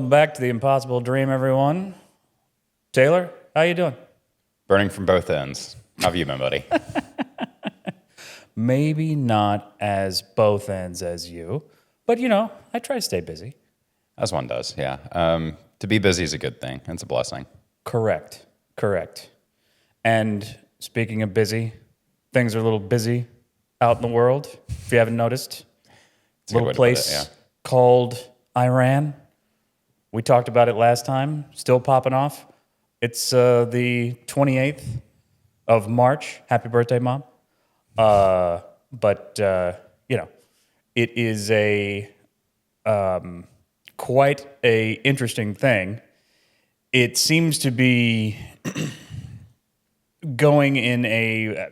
Welcome back to the Impossible Dream, everyone. Taylor, how you doing? Burning from both ends. How have you been, buddy? Maybe not as both ends as you, but I try to stay busy. As one does, yeah. To be busy is a good thing. It's a blessing. Correct. And speaking of busy, things are a little busy out in the world, if you haven't noticed. It's a good way Little to put place it, yeah. called Iran. We talked about it last time, still popping off. It's the 28th of March. Happy birthday, Mom. But it is a quite a interesting thing. It seems to be going in a...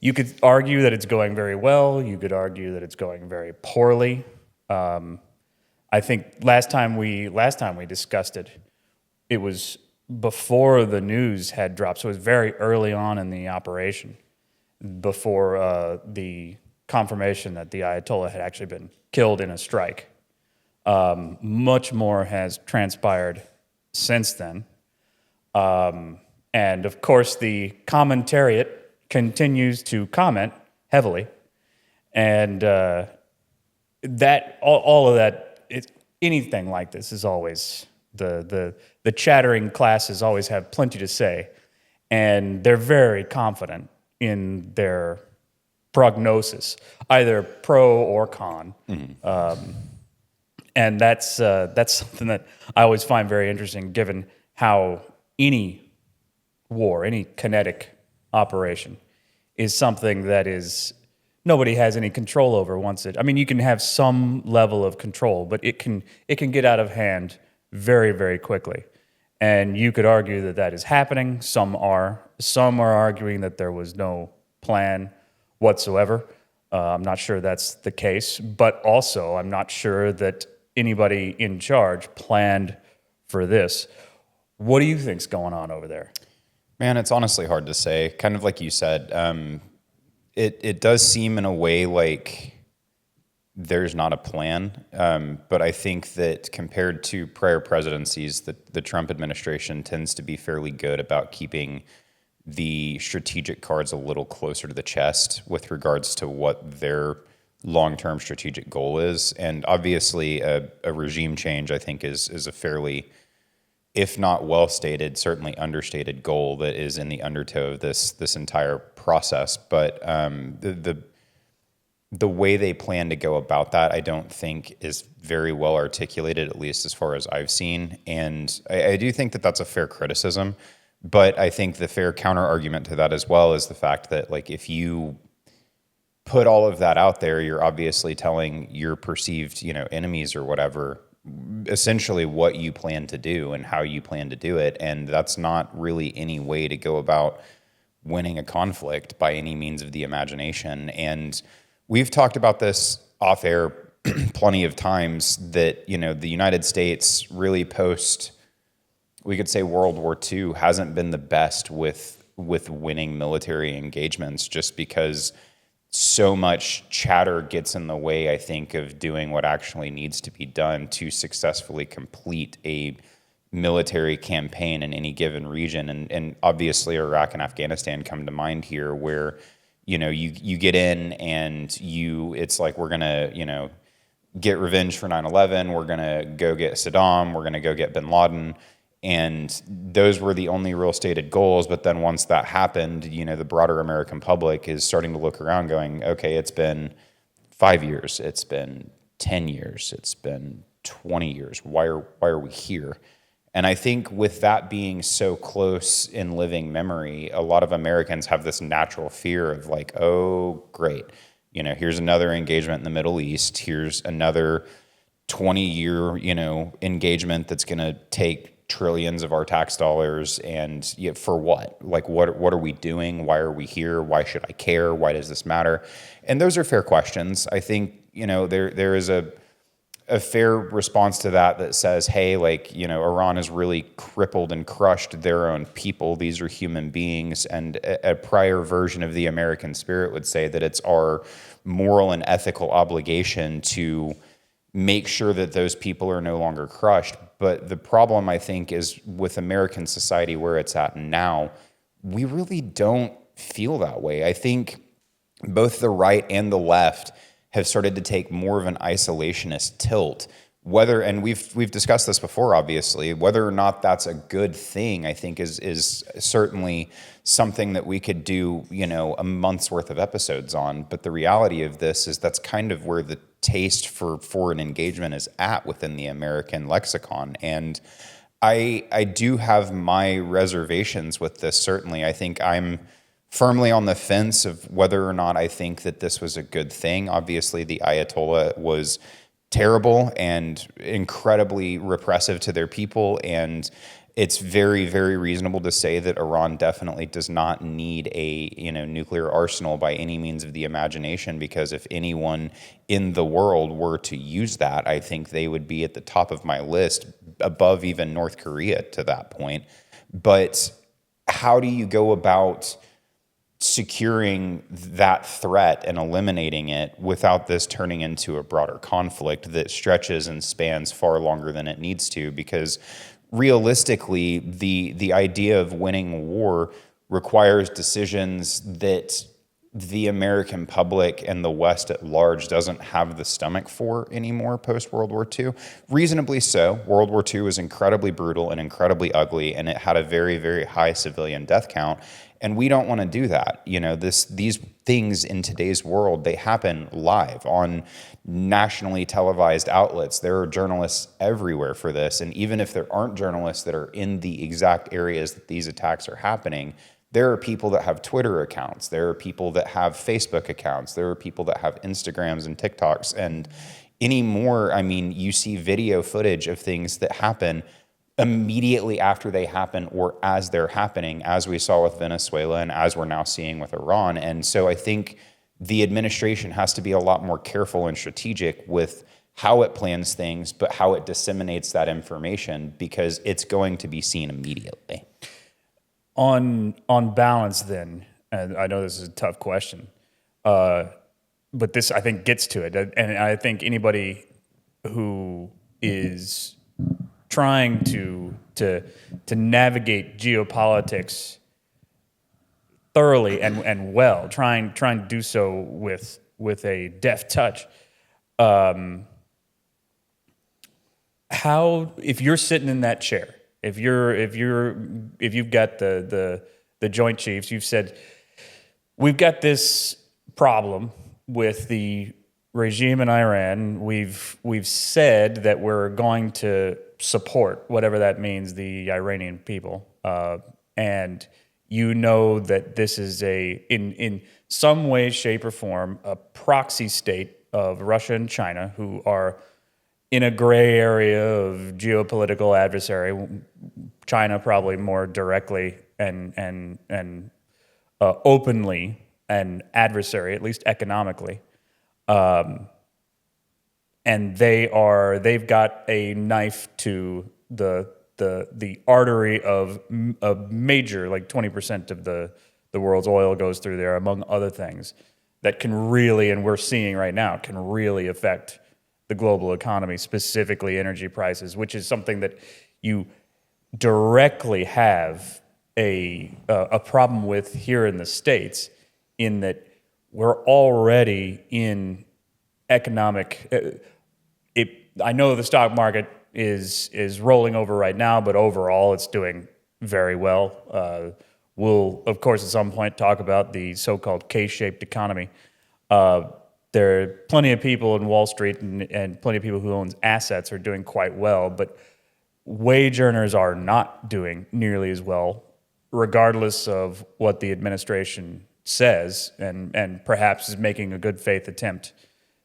You could argue that it's going very well. You could argue that it's going very poorly. I think last time we discussed it, it was before the news had dropped, so it was very early on in the operation, before the confirmation that the Ayatollah had actually been killed in a strike. Much more has transpired since then. And of course, the commentariat continues to comment heavily. And that all of that, anything like this is always, the chattering classes always have plenty to say. And they're very confident in their prognosis, either pro or con. Mm-hmm. And that's something that I always find very interesting, given how any war, any kinetic operation, is something that is nobody has any control over once it. I mean, you can have some level of control, but it can get out of hand very, very quickly. And you could argue that that is happening. Some are arguing that there was no plan whatsoever. I'm not sure that's the case, but also I'm not sure that anybody in charge planned for this. What do you think's going on over there? Man, it's honestly hard to say. Kind of like you said, it does seem in a way like there's not a plan. But I think that compared to prior presidencies, the Trump administration tends to be fairly good about keeping the strategic cards a little closer to the chest with regards to what their long-term strategic goal is. And obviously a regime change, I think, is a fairly, if not well-stated, certainly understated goal that is in the undertow of this entire process. But the way they plan to go about that, I don't think is very well articulated, at least as far as I've seen. And I do think that that's a fair criticism. But I think the fair counter-argument to that as well is the fact that, like, if you put all of that out there, you're obviously telling your perceived, enemies or whatever, essentially what you plan to do and how you plan to do it. And that's not really any way to go about winning a conflict by any means of the imagination. And we've talked about this off air plenty of times that, the United States really post, we could say, World War II hasn't been the best with winning military engagements, just because so much chatter gets in the way, I think, of doing what actually needs to be done to successfully complete a military campaign in any given region. And obviously Iraq and Afghanistan come to mind here, where, you get in and it's like, we're going to, get revenge for 9/11. We're going to go get Saddam. We're going to go get bin Laden. And those were the only real stated goals. But then once that happened, the broader American public is starting to look around going, okay, it's been 5 years. It's been 10 years. It's been 20 years. Why are we here? And I think with that being so close in living memory, a lot of Americans have this natural fear of like, oh, great. Here's another engagement in the Middle East. Here's another 20-year, engagement that's going to take trillions of our tax dollars, and for what? Like, what are we doing? Why are we here? Why should I care? Why does this matter? And those are fair questions. I think, there is a fair response to that says, hey, Iran has really crippled and crushed their own people. These are human beings. And a prior version of the American spirit would say that it's our moral and ethical obligation to make sure that those people are no longer crushed. But the problem, I think, is with American society where it's at now, we really don't feel that way. I think both the right and the left have started to take more of an isolationist tilt. Whether, and we've discussed this before, obviously, whether or not that's a good thing, I think is certainly something that we could do, a month's worth of episodes on. But the reality of this is that's kind of where the taste for foreign engagement is at within the American lexicon. And I do have my reservations with this, certainly. I think I'm firmly on the fence of whether or not I think that this was a good thing. Obviously, the Ayatollah was terrible and incredibly repressive to their people, and it's very, very reasonable to say that Iran definitely does not need a nuclear arsenal by any means of the imagination, because if anyone in the world were to use that, I think they would be at the top of my list, above even North Korea to that point. But how do you go about securing that threat and eliminating it without this turning into a broader conflict that stretches and spans far longer than it needs to? Because realistically, the idea of winning a war requires decisions that the American public and the West at large doesn't have the stomach for anymore post World War II. Reasonably so. World War II was incredibly brutal and incredibly ugly, and it had a very, very high civilian death count. And we don't want to do that. These things in today's world, they happen live on nationally televised outlets. There are journalists everywhere for this. And even if there aren't journalists that are in the exact areas that these attacks are happening, there are people that have Twitter accounts. There are people that have Facebook accounts. There are people that have Instagrams and TikToks. And anymore, you see video footage of things that happen immediately after they happen or as they're happening, as we saw with Venezuela and as we're now seeing with Iran. And so I think the administration has to be a lot more careful and strategic with how it plans things, but how it disseminates that information, because it's going to be seen immediately. On balance, then, and I know this is a tough question, but this, I think, gets to it. And I think anybody who is trying to navigate geopolitics thoroughly and well, trying to do so with a deft touch, how, if you're sitting in that chair, if you've got the Joint Chiefs, you've said, we've got this problem with the regime in Iran. We've said that we're going to support, whatever that means, the Iranian people, and that this is in some way, shape, or form, a proxy state of Russia and China, who are in a gray area of geopolitical adversary. China probably more directly and openly an adversary, at least economically. And they've got a knife to the artery of a major, like 20% of the world's oil goes through there, among other things, that can really, and we're seeing right now, can really affect the global economy, specifically energy prices, which is something that you directly have a problem with here in the States, in that we're already in economic. I know the stock market is rolling over right now, but overall it's doing very well. We'll, of course, at some point talk about the so-called K-shaped economy. There are plenty of people in Wall Street and plenty of people who own assets are doing quite well, but wage earners are not doing nearly as well, regardless of what the administration says, and perhaps is making a good faith attempt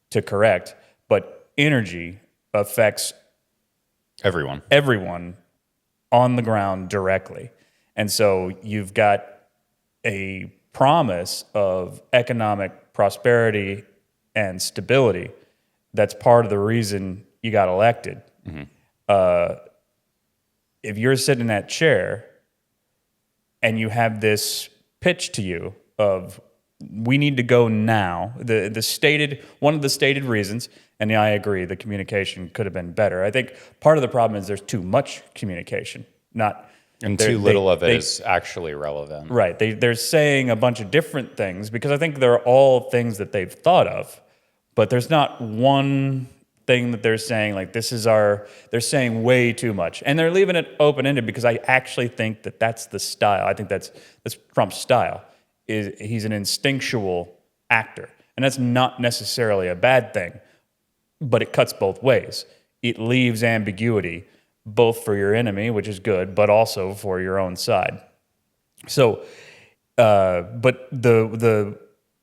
to correct. But energy affects everyone on the ground directly. And so you've got a promise of economic prosperity and stability that's part of the reason you got elected. Mm-hmm. If you're sitting in that chair and you have this pitch to you of we need to go now. One of the stated reasons, and yeah, I agree, the communication could have been better. I think part of the problem is there's too much communication, not And they're- too little they- of it they- is actually relevant. Right. They're saying a bunch of different things because I think they're all things that they've thought of, but there's not one thing that they're saying like they're saying way too much. And they're leaving it open-ended because I actually think that that's the style. I think that's Trump's style. He's an instinctual actor. And that's not necessarily a bad thing, but it cuts both ways. It leaves ambiguity both for your enemy, which is good, but also for your own side. So, but the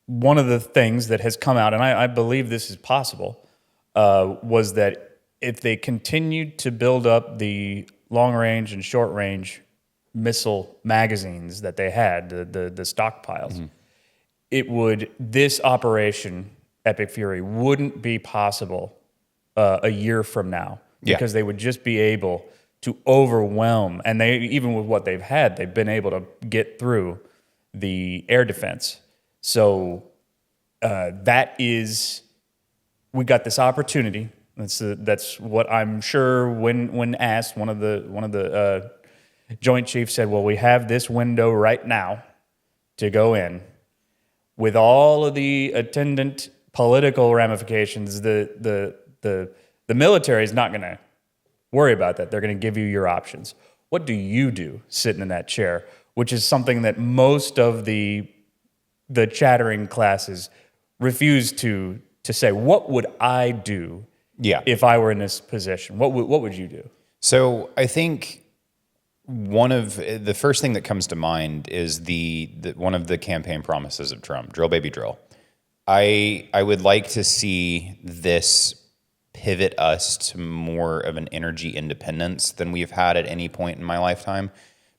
one of the things that has come out, and I believe this is possible, was that if they continued to build up the long range and short range missile magazines that they had, the stockpiles, this operation, Epic Fury, wouldn't be possible a year from now because they would just be able to overwhelm, and even with what they've had, they've been able to get through the air defense. So we got this opportunity. That's what I'm sure when asked, one of the Joint Chiefs said, "Well, we have this window right now to go in, with all of the attendant political ramifications. The military is not going to worry about that. They're going to give you your options. What do you do sitting in that chair?" Which is something that most of the chattering classes refuse to say. What would I do if I were in this position? What would you do? So I think one of the first thing that comes to mind is the one of the campaign promises of Trump: drill, baby, drill. I would like to see this pivot us to more of an energy independence than we've had at any point in my lifetime.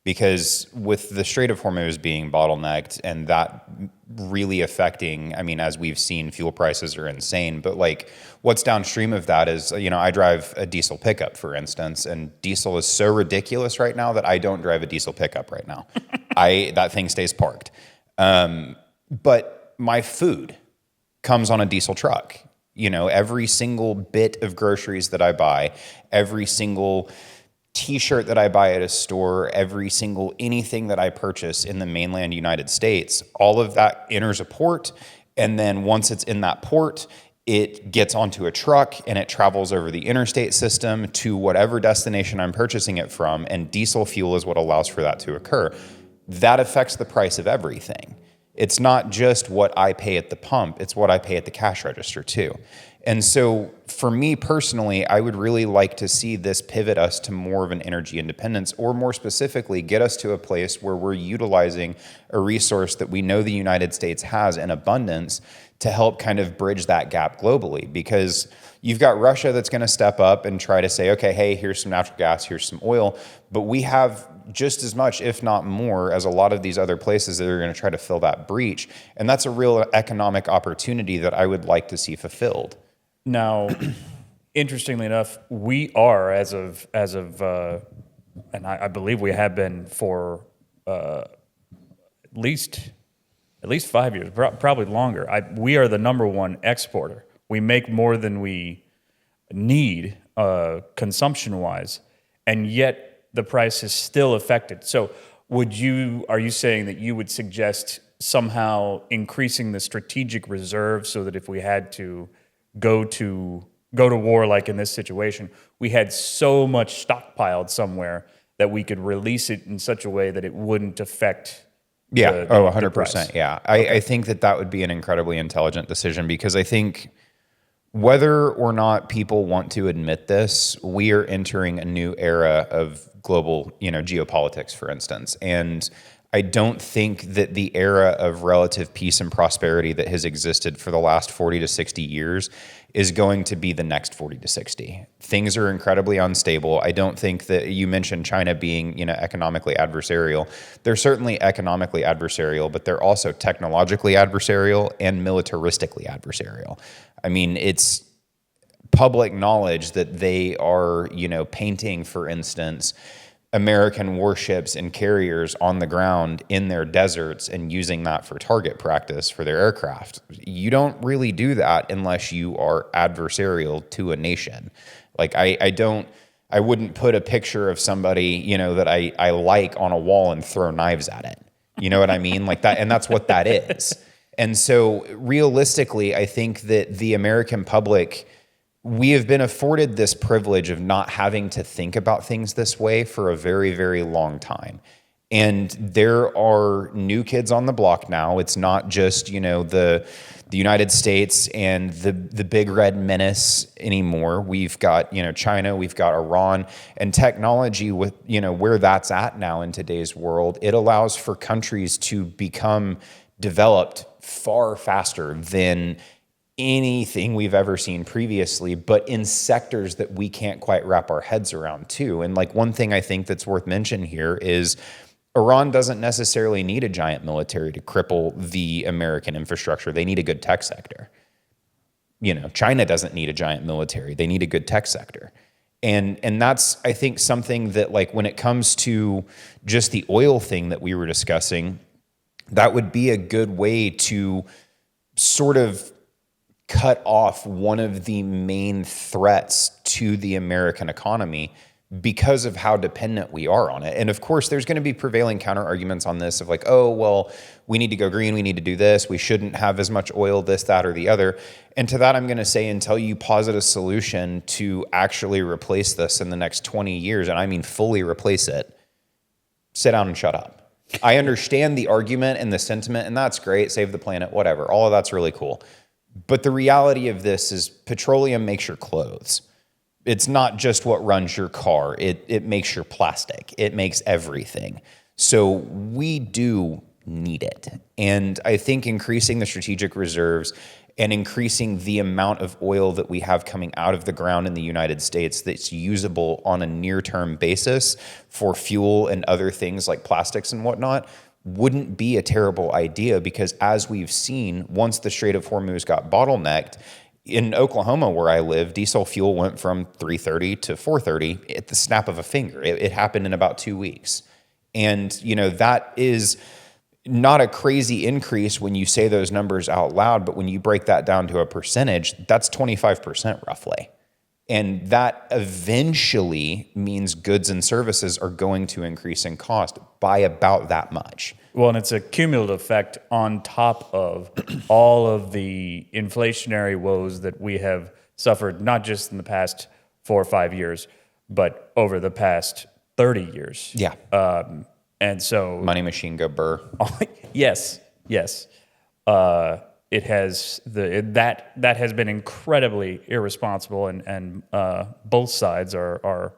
Because with the Strait of Hormuz being bottlenecked and that really affecting, I mean, as we've seen, fuel prices are insane. But like what's downstream of that is, I drive a diesel pickup, for instance, and diesel is so ridiculous right now that I don't drive a diesel pickup right now. That thing stays parked. But my food comes on a diesel truck. Every single bit of groceries that I buy, every single T-shirt that I buy at a store, every single anything that I purchase in the mainland United States, all of that enters a port, and then once it's in that port, it gets onto a truck and it travels over the interstate system to whatever destination I'm purchasing it from, and diesel fuel is what allows for that to occur. That affects the price of everything. It's not just what I pay at the pump, it's what I pay at the cash register too. And so for me personally, I would really like to see this pivot us to more of an energy independence, or more specifically, get us to a place where we're utilizing a resource that we know the United States has in abundance to help kind of bridge that gap globally. Because you've got Russia that's going to step up and try to say, okay, hey, here's some natural gas, here's some oil, but we have just as much, if not more, as a lot of these other places that are going to try to fill that breach. And that's a real economic opportunity that I would like to see fulfilled. Now, interestingly enough, we are as of, and I believe we have been for at least 5 years, probably longer. We are the number one exporter. We make more than we need consumption-wise, and yet the price is still affected. So, are you saying that you would suggest somehow increasing the strategic reserve so that if we had to go to war, like in this situation, we had so much stockpiled somewhere that we could release it in such a way that it wouldn't affect the 100%. price? Yeah. I think that would be an incredibly intelligent decision, because I think whether or not people want to admit this, we are entering a new era of global, geopolitics, for instance. And I don't think that the era of relative peace and prosperity that has existed for the last 40 to 60 years is going to be the next 40 to 60. Things are incredibly unstable. I don't think that you mentioned China being, economically adversarial. They're certainly economically adversarial, but they're also technologically adversarial and militaristically adversarial. I mean, it's public knowledge that they are, painting, for instance, American warships and carriers on the ground in their deserts and using that for target practice for their aircraft. You don't really do that unless you are adversarial to a nation. Like I wouldn't put a picture of somebody, you know, that I like on a wall and throw knives at it. You know what I mean? Like that, and that's what that is. And so realistically, I think that the American public, we have been afforded this privilege of not having to think about things this way for a very, very long time. And there are new kids on the block now. It's not just, you know, the United States and the big red menace anymore. We've got, you know, China, we've got Iran, and technology with, you know, where that's at now in today's world, it allows for countries to become developed far faster than anything we've ever seen previously, but in sectors that we can't quite wrap our heads around too. And like one thing I think that's worth mentioning here is Iran doesn't necessarily need a giant military to cripple the American infrastructure. They need a good tech sector. You know, China doesn't need a giant military. They need a good tech sector. And that's, I think, something that, like, when it comes to just the oil thing that we were discussing, that would be a good way to sort of cut off one of the main threats to the American economy because of how dependent we are on it. And of course, there's going to be prevailing counter arguments on this of like, oh, well, we need to go green, we need to do this, we shouldn't have as much oil, this, that, or the other. And to that, I'm going to say, until you posit a solution to actually replace this in the next 20 years, and I mean fully replace it, sit down and shut up. I understand the argument and the sentiment, and that's great, save the planet, whatever. All of that's really cool. But the reality of this is petroleum makes your clothes. It's not just what runs your car. It makes your plastic. It makes everything. So we do need it. And I think increasing the strategic reserves and increasing the amount of oil that we have coming out of the ground in the United States that's usable on a near-term basis for fuel and other things like plastics and whatnot wouldn't be a terrible idea, because as we've seen, once the Strait of Hormuz got bottlenecked, in Oklahoma where I live, diesel fuel went from $3.30 to $4.30 at the snap of a finger. It happened in about 2 weeks. And, you know, that is not a crazy increase when you say those numbers out loud, but when you break that down to a percentage, that's 25% roughly. And that eventually means goods and services are going to increase in cost by about that much. Well, and it's a cumulative effect on top of all of the inflationary woes that we have suffered, not just in the past 4 or 5 years, but over the past 30 years. Yeah. And so... Money machine go burr. Yes. It has that has been incredibly irresponsible, and both sides are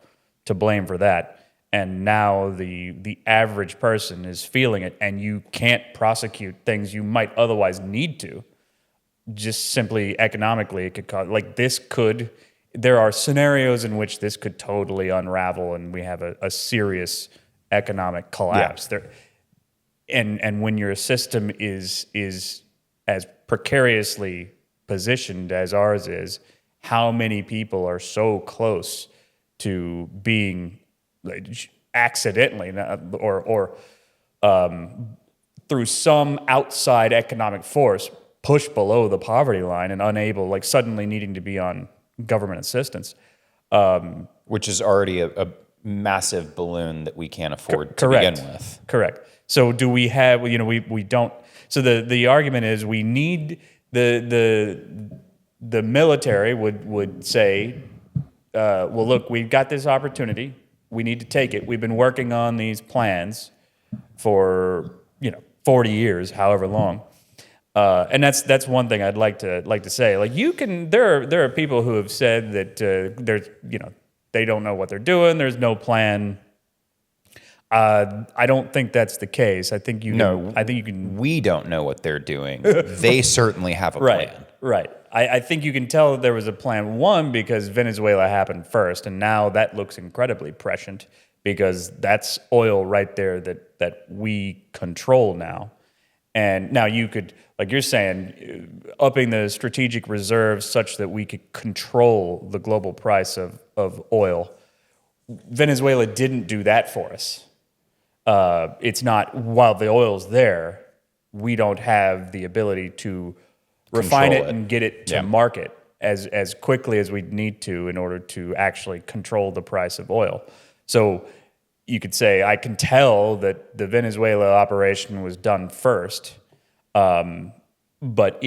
to blame for that. And now the average person is feeling it, and you can't prosecute things you might otherwise need to. Just simply economically, it could cause, like, this could. There are scenarios in which this could totally unravel, and we have a serious economic collapse. Yeah. And when your system is as precariously positioned as ours is, how many people are so close to being accidentally or through some outside economic force pushed below the poverty line and unable, like, suddenly needing to be on government assistance. Which is already a massive balloon that we can't afford to begin with. Correct. So do we have, we don't, so the argument is we need the military would say, well, look, we've got this opportunity. We need to take it. We've been working on these plans for 40 years, however long. And that's one thing I'd like to say. Like, there are people who have said that there's they don't know what they're doing. There's no plan. I don't think that's the case. I think you can. We don't know what they're doing. They certainly have a plan. Right. I think you can tell that there was a plan. One, because Venezuela happened first, and now that looks incredibly prescient because that's oil right there that we control now. And now you could, like you're saying, upping the strategic reserves such that we could control the global price of oil Venezuela didn't do that for us. It's not, while the oil's there, we don't have the ability to refine Control it it. and get it to Yeah. market as quickly as we need to in order to actually control the price of oil. So you could say, I can tell that the Venezuela operation was done first, but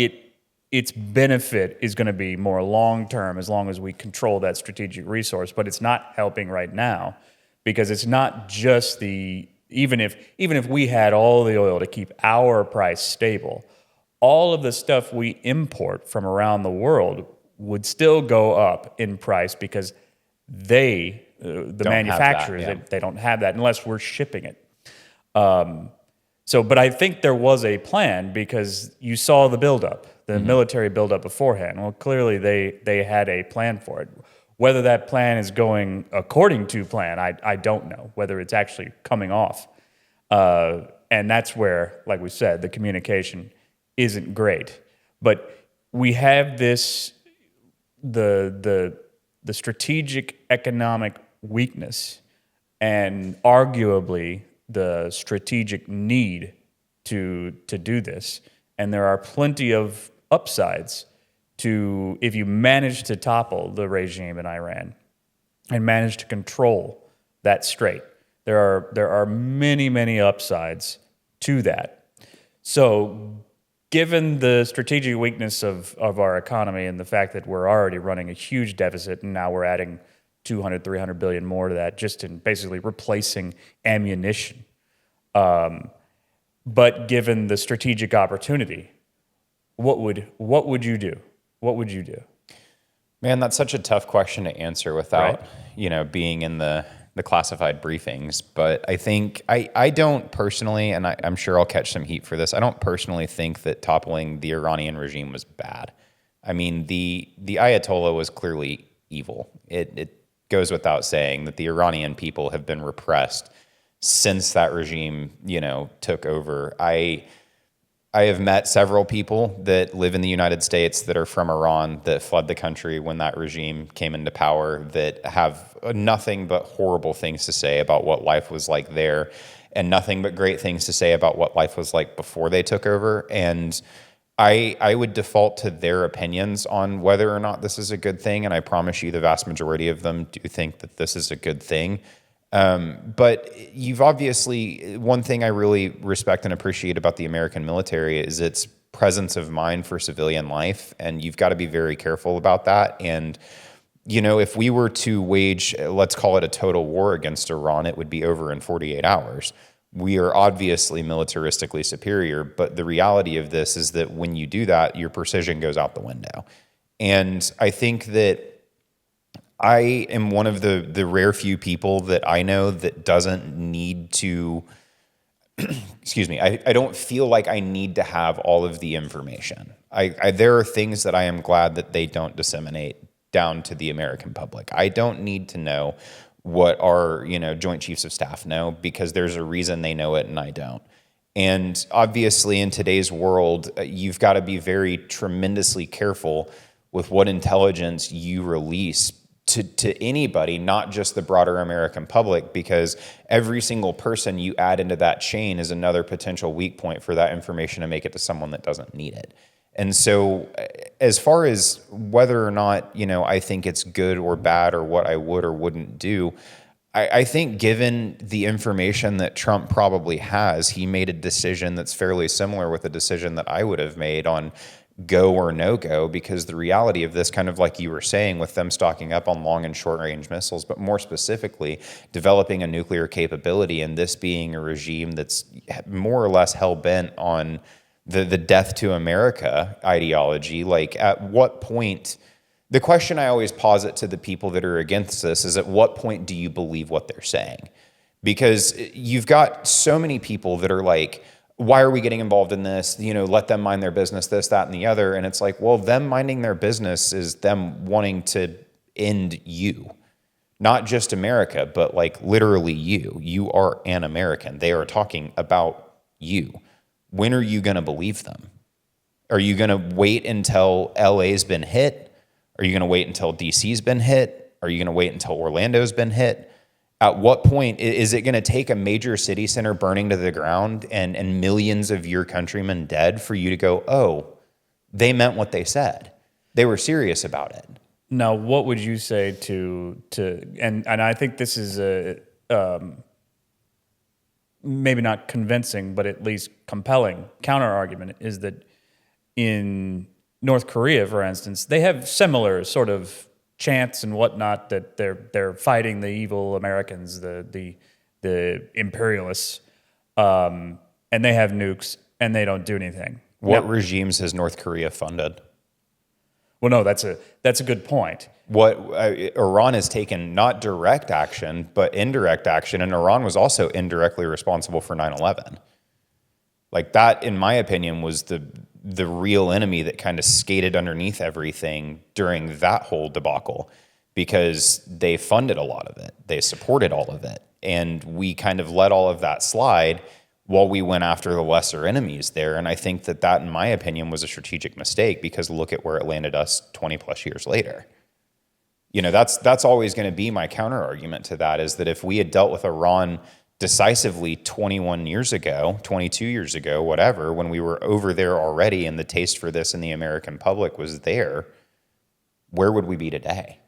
its benefit is going to be more long term as long as we control that strategic resource. But it's not helping right now because it's not just even if we had all the oil to keep our price stable, all of the stuff we import from around the world would still go up in price because the Don't have that, manufacturers, yeah. they don't have that unless we're shipping it. But I think there was a plan because you saw the buildup, the military buildup beforehand. Well, clearly they had a plan for it. Whether that plan is going according to plan, I don't know. Whether it's actually coming off, and that's where, like we said, the communication isn't great. But we have the strategic economic weakness and arguably the strategic need to do this. And there are plenty of upsides to if you manage to topple the regime in Iran and manage to control that strait. There are many upsides to that. So given the strategic weakness of our economy and the fact that we're already running a huge deficit and now we're adding 200, 300 billion more to that just in basically replacing ammunition. But given the strategic opportunity, what would you do? What would you do? Man, that's such a tough question to answer without, Right. being in the classified briefings. But I think I don't personally, and I'm sure I'll catch some heat for this. I don't personally think that toppling the Iranian regime was bad. I mean, the Ayatollah was clearly evil. It goes without saying that the Iranian people have been repressed since that regime, took over. I have met several people that live in the United States that are from Iran that fled the country when that regime came into power that have nothing but horrible things to say about what life was like there and nothing but great things to say about what life was like before they took over. And I would default to their opinions on whether or not this is a good thing. And I promise you the vast majority of them do think that this is a good thing. But you've obviously, one thing I really respect and appreciate about the American military is its presence of mind for civilian life. And you've got to be very careful about that. And, if we were to wage, let's call it a total war against Iran, it would be over in 48 hours. We are obviously militaristically superior, but the reality of this is that when you do that, your precision goes out the window. And I think that I am one of the rare few people that I know that doesn't need to, excuse me, I don't feel like I need to have all of the information. There are things that I am glad that they don't disseminate down to the American public. I don't need to know what our, Joint Chiefs of Staff know because there's a reason they know it and I don't. And obviously in today's world, you've got to be very tremendously careful with what intelligence you release to anybody, not just the broader American public, because every single person you add into that chain is another potential weak point for that information to make it to someone that doesn't need it. And so as far as whether or not, I think it's good or bad or what I would or wouldn't do, I think given the information that Trump probably has, he made a decision that's fairly similar with the decision that I would have made on go or no go, because the reality of this, kind of like you were saying, with them stocking up on long and short range missiles, but more specifically developing a nuclear capability, and this being a regime that's more or less hell bent on the death to America ideology. Like, at what point, the question I always posit to the people that are against this is, at what point do you believe what they're saying? Because you've got so many people that are like, why are we getting involved in this? Let them mind their business, this, that, and the other. And it's like, well, them minding their business is them wanting to end you. Not just America, but like literally you. You are an American. They are talking about you. When are you going to believe them? Are you going to wait until LA's been hit? Are you going to wait until DC's been hit? Are you going to wait until Orlando's been hit? At what point is it going to take a major city center burning to the ground and millions of your countrymen dead for you to go, oh, they meant what they said? They were serious about it. Now, what would you say to and I think this is a maybe not convincing, but at least compelling counter argument is that in North Korea, for instance, they have similar sort of chants and whatnot that they're fighting the evil Americans, the imperialists, and they have nukes and they don't do anything. What regimes has North Korea funded? Well, no, that's a good point. Iran has taken not direct action, but indirect action, and Iran was also indirectly responsible for 9/11. Like that, in my opinion, was the real enemy that kind of skated underneath everything during that whole debacle, because they funded a lot of it, they supported all of it, and we kind of let all of that slide while we went after the lesser enemies there. And I think that, in my opinion, was a strategic mistake, because look at where it landed us 20 plus years later. You know, that's always going to be my counter argument to that, is that if we had dealt with Iran decisively 21 years ago, 22 years ago, whatever, when we were over there already and the taste for this in the American public was there, where would we be today?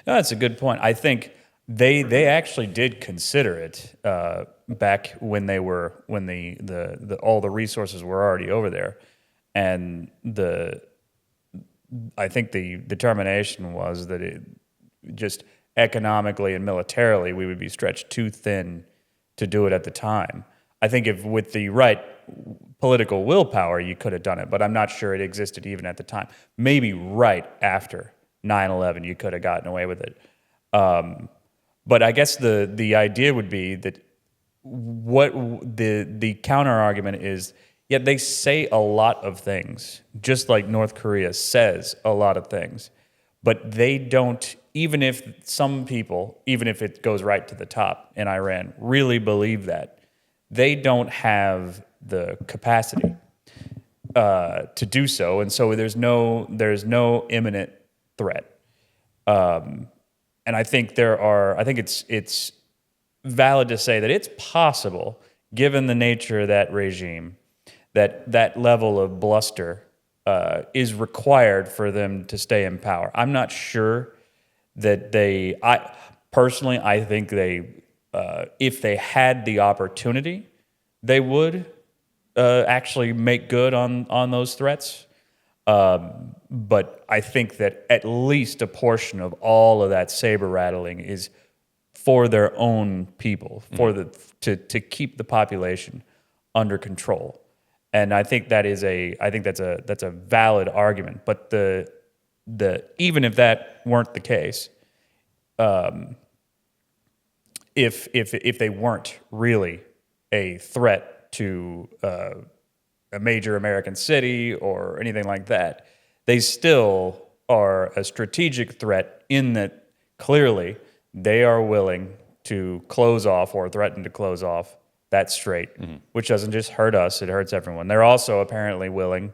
No, that's a good point. I think they actually did consider it back when the all the resources were already over there, and I think the determination was that it just economically and militarily we would be stretched too thin to do it at the time. I think if with the right political willpower you could have done it, but I'm not sure it existed even at the time. Maybe right after 9/11 you could have gotten away with it. But I guess the idea would be that what the counter argument is, yet they say a lot of things, just like North Korea says a lot of things, but they don't, even if some people, even if it goes right to the top in Iran, really believe that, they don't have the capacity to do so, and so there's no imminent threat. And I think it's valid to say that it's possible, given the nature of that regime, that level of bluster is required for them to stay in power. I'm not sure that I think they, if they had the opportunity, they would actually make good on those threats. But I think that at least a portion of all of that saber rattling is for their own people, to keep the population under control. And I think that's a valid argument. But even if that weren't the case, if they weren't really a threat to a major American city or anything like that, they still are a strategic threat in that clearly they are willing to close off or threaten to close off that strait, which doesn't just hurt us, it hurts everyone. They're also apparently willing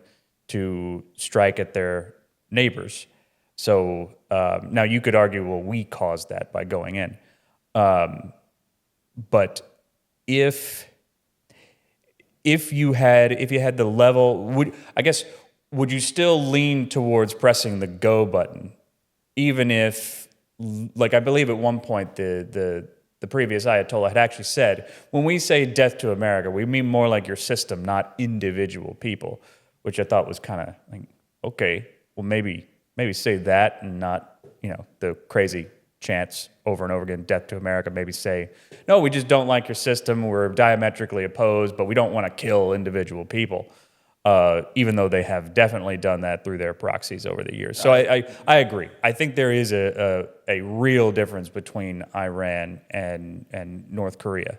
to strike at their neighbors. So now you could argue, well, we caused that by going in. But if you had the level, would you still lean towards pressing the go button, even if, like I believe at one point the previous Ayatollah had actually said, when we say death to America, we mean more like your system, not individual people, which I thought was kind of like, okay, well maybe say that and not, the crazy chants over and over again, death to America. Maybe say, no, we just don't like your system, we're diametrically opposed, but we don't want to kill individual people, even though they have definitely done that through their proxies over the years. So I agree. I think there is a real difference between Iran and North Korea.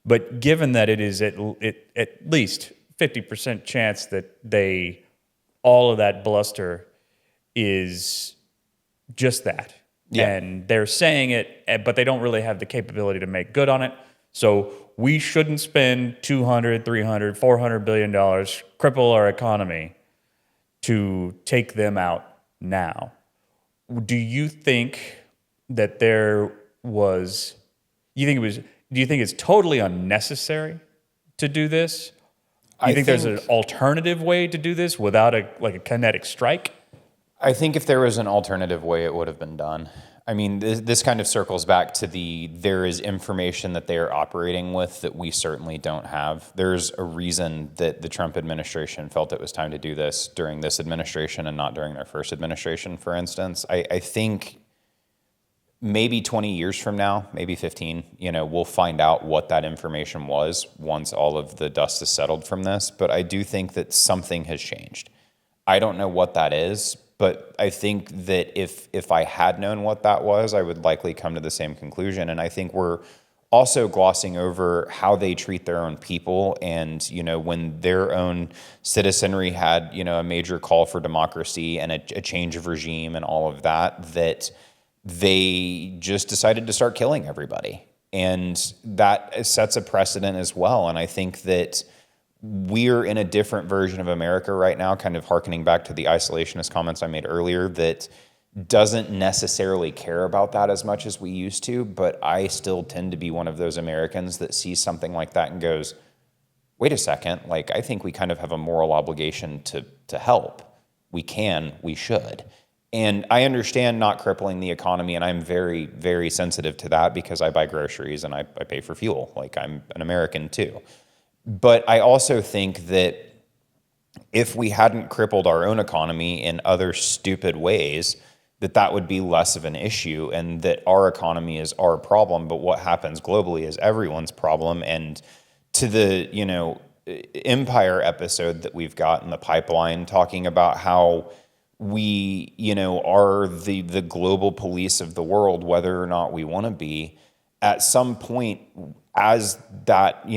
But given that it is at least 50% chance that all of that bluster is just that. Yeah. And they're saying it, but they don't really have the capability to make good on it. So we shouldn't spend $200, $300, $400 billion, cripple our economy to take them out now. Do you think that there was Do you think it's totally unnecessary to do this? Do you think there's an alternative way to do this without a kinetic strike? I think if there was an alternative way, it would have been done. I mean, this kind of circles back to there is information that they are operating with that we certainly don't have. There's a reason that the Trump administration felt it was time to do this during this administration and not during their first administration, for instance. I think maybe 20 years from now, maybe 15, we'll find out what that information was once all of the dust is settled from this. But I do think that something has changed. I don't know what that is, but I think that if I had known what that was, I would likely come to the same conclusion. And I think we're also glossing over how they treat their own people. And, when their own citizenry had, a major call for democracy and a change of regime and all of that, that they just decided to start killing everybody. And that sets a precedent as well. And I think that we're in a different version of America right now, kind of hearkening back to the isolationist comments I made earlier, that doesn't necessarily care about that as much as we used to. But I still tend to be one of those Americans that sees something like that and goes, wait a second, I think we kind of have a moral obligation to help. We should. And I understand not crippling the economy, and I'm very, very sensitive to that because I buy groceries and I pay for fuel. I'm an American too. But I also think that if we hadn't crippled our own economy in other stupid ways, that would be less of an issue, and that our economy is our problem, but what happens globally is everyone's problem. And to the, empire episode that we've got in the pipeline, talking about how we, are the global police of the world, whether or not we want to be, at some point, as that,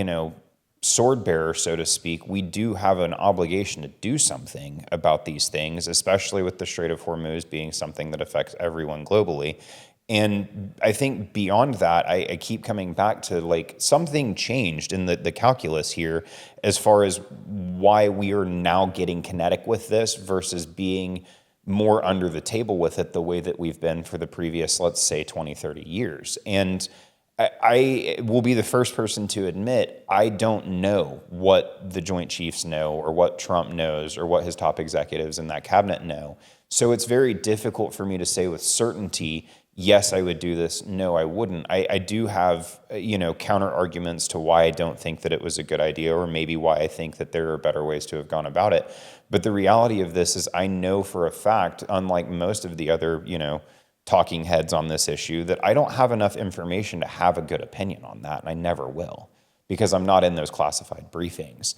sword bearer, so to speak, we do have an obligation to do something about these things, especially with the Strait of Hormuz being something that affects everyone globally. And I think beyond that, I keep coming back to something changed in the calculus here as far as why we are now getting kinetic with this versus being more under the table with it the way that we've been for the previous, let's say, 20, 30 years. And I will be the first person to admit I don't know what the Joint Chiefs know or what Trump knows or what his top executives in that cabinet know. So it's very difficult for me to say with certainty, yes, I would do this. No, I wouldn't. I do have, counter arguments to why I don't think that it was a good idea, or maybe why I think that there are better ways to have gone about it. But the reality of this is I know for a fact, unlike most of the other, talking heads on this issue, that I don't have enough information to have a good opinion on that, and I never will, because I'm not in those classified briefings.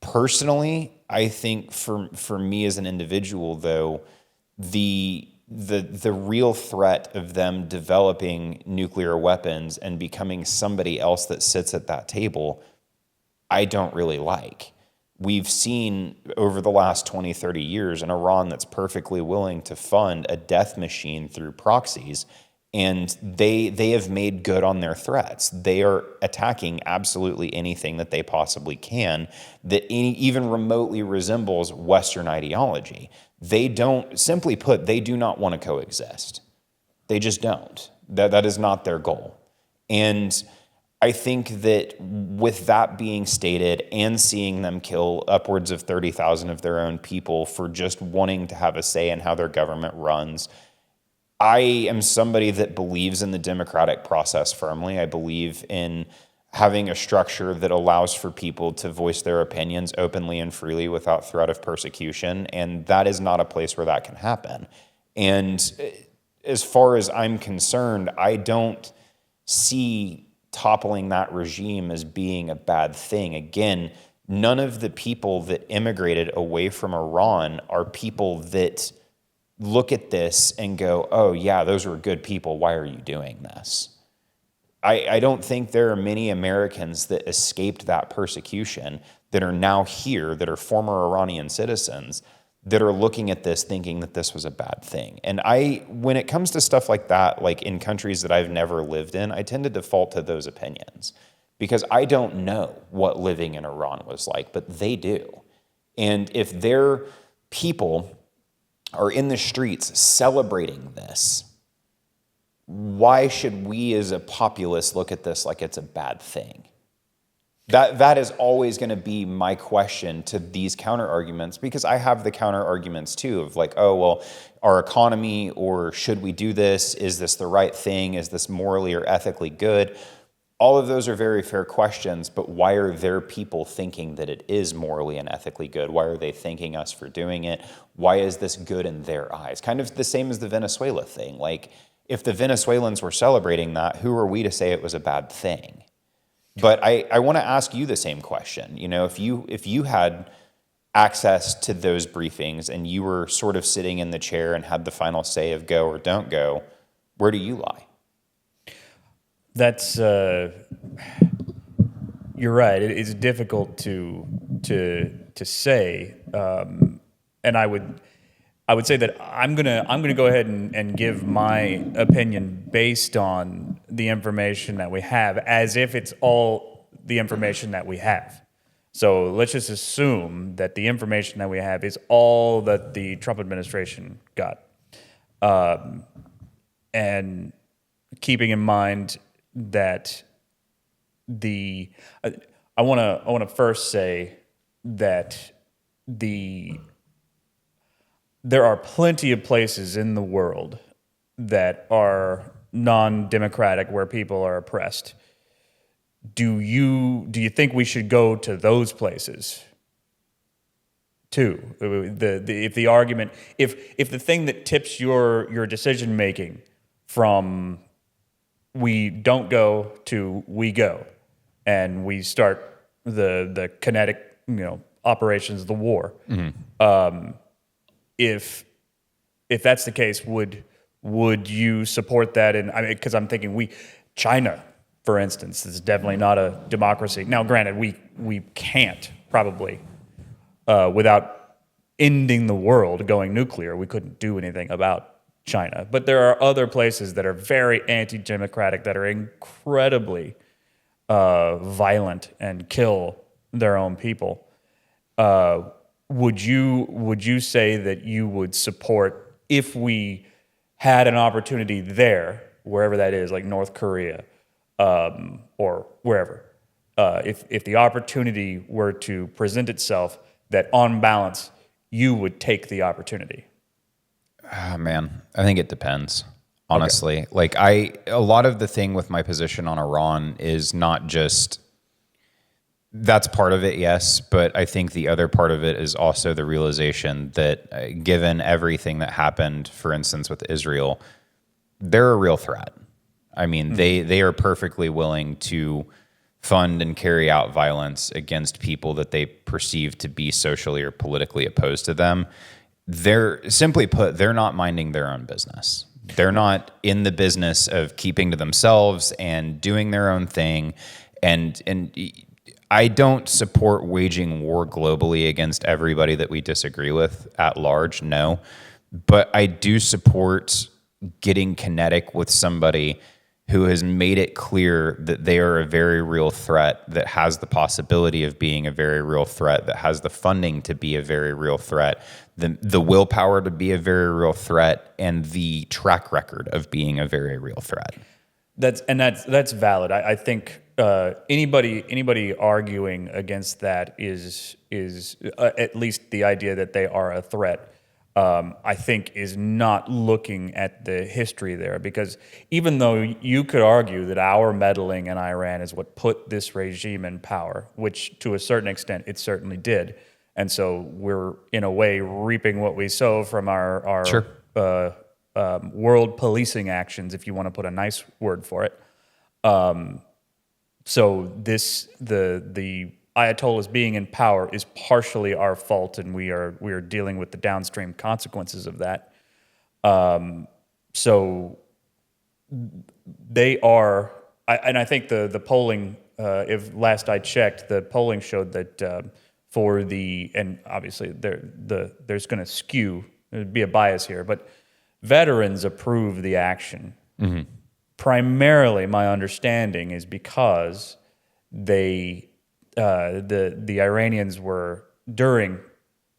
Personally, I think for me as an individual, though, the real threat of them developing nuclear weapons and becoming somebody else that sits at that table, I don't really like. We've seen over the last 20, 30 years an Iran that's perfectly willing to fund a death machine through proxies, and they have made good on their threats. They are attacking absolutely anything that they possibly can that even remotely resembles Western ideology. They don't, simply put, they do not want to coexist. They just don't. That is not their goal. And I think that with that being stated and seeing them kill upwards of 30,000 of their own people for just wanting to have a say in how their government runs, I am somebody that believes in the democratic process firmly. I believe in having a structure that allows for people to voice their opinions openly and freely without threat of persecution, and that is not a place where that can happen. And as far as I'm concerned, I don't see toppling that regime as being a bad thing. Again, none of the people that immigrated away from Iran are people that look at this and go, oh yeah, those were good people, why are you doing this? I don't think there are many Americans that escaped that persecution that are now here, that are former Iranian citizens, that are looking at this thinking that this was a bad thing. And when it comes to stuff like that, like in countries that I've never lived in, I tend to default to those opinions because I don't know what living in Iran was like, but they do. And if their people are in the streets celebrating this, why should we as a populace look at this like it's a bad thing? That is always going to be my question to these counter arguments, because I have the counter arguments too of like, oh, well, our economy, or should we do this? Is this the right thing? Is this morally or ethically good? All of those are very fair questions, but why are there people thinking that it is morally and ethically good? Why are they thanking us for doing it? Why is this good in their eyes? Kind of the same as the Venezuela thing. Like, if the Venezuelans were celebrating that, who are we to say it was a bad thing? But I want to ask you the same question. You know, if you had access to those briefings and you were sort of sitting in the chair and had the final say of go or don't go, where do you lie? That's you're right. It's difficult to say, and I would say that I'm gonna go ahead and give my opinion based on the information that we have, as if it's all the information that we have. So let's just assume that the information that we have is all that the Trump administration got, and keeping in mind that I want to first say that there are plenty of places in the world that are non-democratic where people are oppressed. Do you think we should go to those places too? If the argument, if the thing that tips your decision making from we don't go to we go, and we start the kinetic operations of the war. If that's the case, would you support that? And I mean, because I'm thinking China, for instance, is definitely not a democracy. Now, granted, we can't probably without ending the world, going nuclear. We couldn't do anything about China, but there are other places that are very anti-democratic, that are incredibly violent and kill their own people. Would you say that you would support, if we had an opportunity there, wherever that is, like North Korea or wherever, if the opportunity were to present itself, that on balance you would take the opportunity? Oh, man, I think it depends. Honestly, okay. Like a lot of the thing with my position on Iran is not just, that's part of it, yes, but I think the other part of it is also the realization that given everything that happened, for instance, with Israel, they're a real threat. I mean, they are perfectly willing to fund and carry out violence against people that they perceive to be socially or politically opposed to them. They're, simply put, they're not minding their own business. They're not in the business of keeping to themselves and doing their own thing. And I don't support waging war globally against everybody that we disagree with at large, no. But I do support getting kinetic with somebody who has made it clear that they are a very real threat, that has the possibility of being a very real threat, that has the funding to be a very real threat, the willpower to be a very real threat, and the track record of being a very real threat. That's valid. I think anybody arguing against that is at least the idea that they are a threat. I think is not looking at the history there, because even though you could argue that our meddling in Iran is what put this regime in power, which to a certain extent it certainly did, and so we're in a way reaping what we sow from our Sure. World policing actions, if you want to put a nice word for it. So the Ayatollahs being in power is partially our fault, and we are dealing with the downstream consequences of that. So they are, and I think the polling, if last I checked, the polling showed that for and obviously there's going to skew, there'd be a bias here, but veterans approve the action. Mm-hmm. Primarily, my understanding is because the Iranians were, during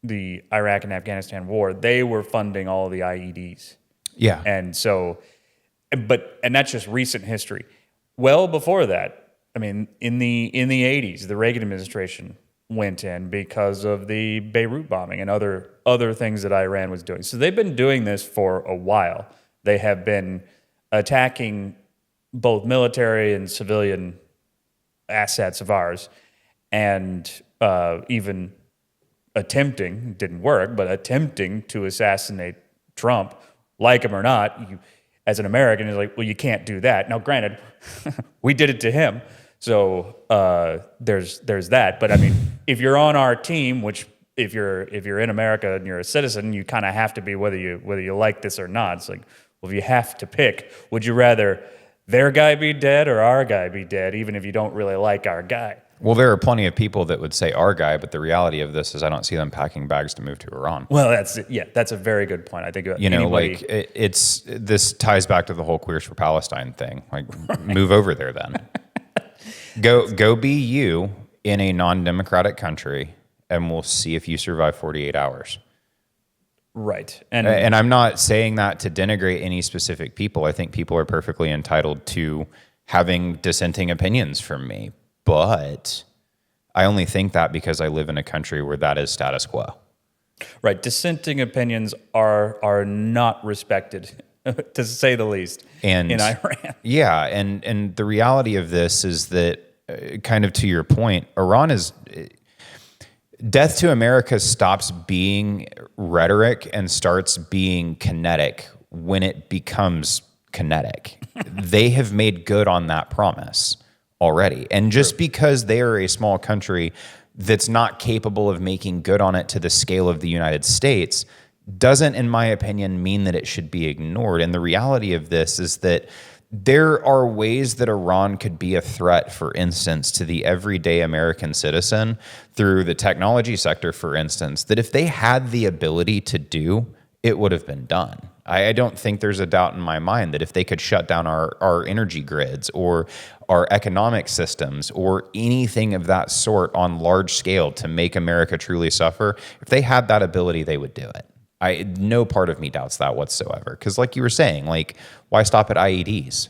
the Iraq and Afghanistan war, they were funding all the IEDs. Yeah. And so and that's just recent history. Well before that, I mean, in the 80s, the Reagan administration went in because of the Beirut bombing and other things that Iran was doing. So they've been doing this for a while. They have been attacking both military and civilian assets of ours, and even attempting, didn't work, but attempting to assassinate Trump, like him or not. You, as an American, is like, well, you can't do that. Now, granted, we did it to him, so there's that. But I mean, if you're on our team, which if you're in America and you're a citizen, you kind of have to be, whether you like this or not. It's like, well, if you have to pick, would you rather their guy be dead or our guy be dead, even if you don't really like our guy? Well, there are plenty of people that would say our guy, but the reality of this is I don't see them packing bags to move to Iran. Well, that's a very good point. I think it's this ties back to the whole Queers for Palestine thing. Like, move over there then. Go be you in a non-democratic country, and we'll see if you survive 48 hours. Right. And I'm not saying that to denigrate any specific people. I think people are perfectly entitled to having dissenting opinions from me. But I only think that because I live in a country where that is status quo. Right. Dissenting opinions are not respected, to say the least, in Iran. Yeah. And the reality of this is that, kind of to your point, Iran is... Death to America stops being rhetoric and starts being kinetic when it becomes kinetic. They have made good on that promise already. And just because they are a small country that's not capable of making good on it to the scale of the United States doesn't, in my opinion, mean that it should be ignored. And the reality of this is that there are ways that Iran could be a threat, for instance, to the everyday American citizen through the technology sector, for instance, that if they had the ability to do, it would have been done. I don't think there's a doubt in my mind that if they could shut down our energy grids or our economic systems or anything of that sort on large scale to make America truly suffer, if they had that ability, they would do it. No part of me doubts that whatsoever. Because like you were saying, like, why stop at IEDs?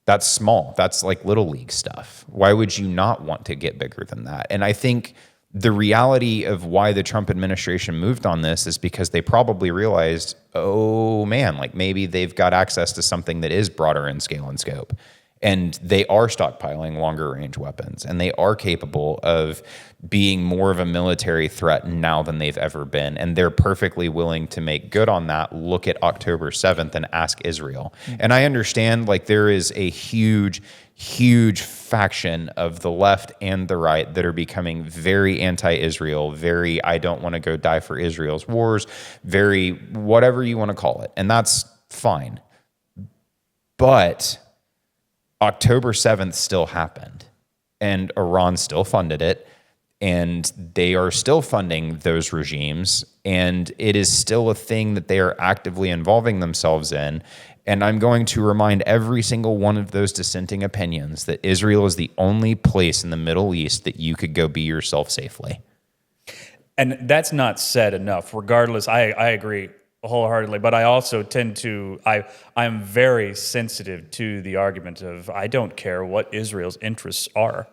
That's small. That's like little league stuff. Why would you not want to get bigger than that? And I think the reality of why the Trump administration moved on this is because they probably realized, oh man, like maybe they've got access to something that is broader in scale and scope. And they are stockpiling longer range weapons, and they are capable of being more of a military threat now than they've ever been. And they're perfectly willing to make good on that. Look at October 7th and ask Israel. Mm-hmm. And I understand, like, there is a huge faction of the left and the right that are becoming very anti-Israel, very, I don't want to go die for Israel's wars, very whatever you want to call it. And that's fine. But October 7th still happened, and Iran still funded it, and they are still funding those regimes, and it is still a thing that they are actively involving themselves in. And I'm going to remind every single one of those dissenting opinions that Israel is the only place in the Middle East that you could go be yourself safely. And that's not said enough. Regardless, I agree wholeheartedly, but I also tend to, I'm very sensitive to the argument of, I don't care what Israel's interests are.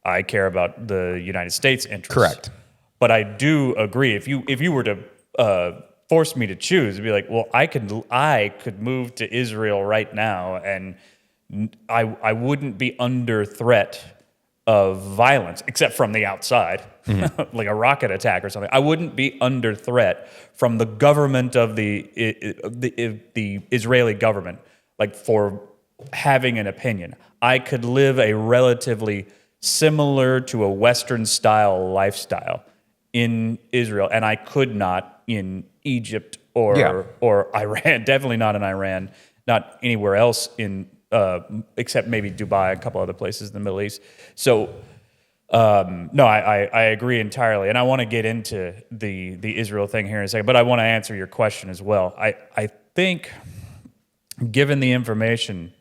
I care about the United States' interests. Correct. But I do agree, if you were to force me to choose, it'd be like, well, I could move to Israel right now, and I wouldn't be under threat of violence, except from the outside, like a rocket attack or something. I wouldn't be under threat from the government of the Israeli government, like, for having an opinion. I could live a relatively similar to a Western style lifestyle in Israel, and I could not in Egypt or Iran. Definitely not in Iran. Not anywhere else in except maybe Dubai, a couple other places in the Middle East. So, no, I agree entirely. And I want to get into the Israel thing here in a second, but I want to answer your question as well. I think, given the information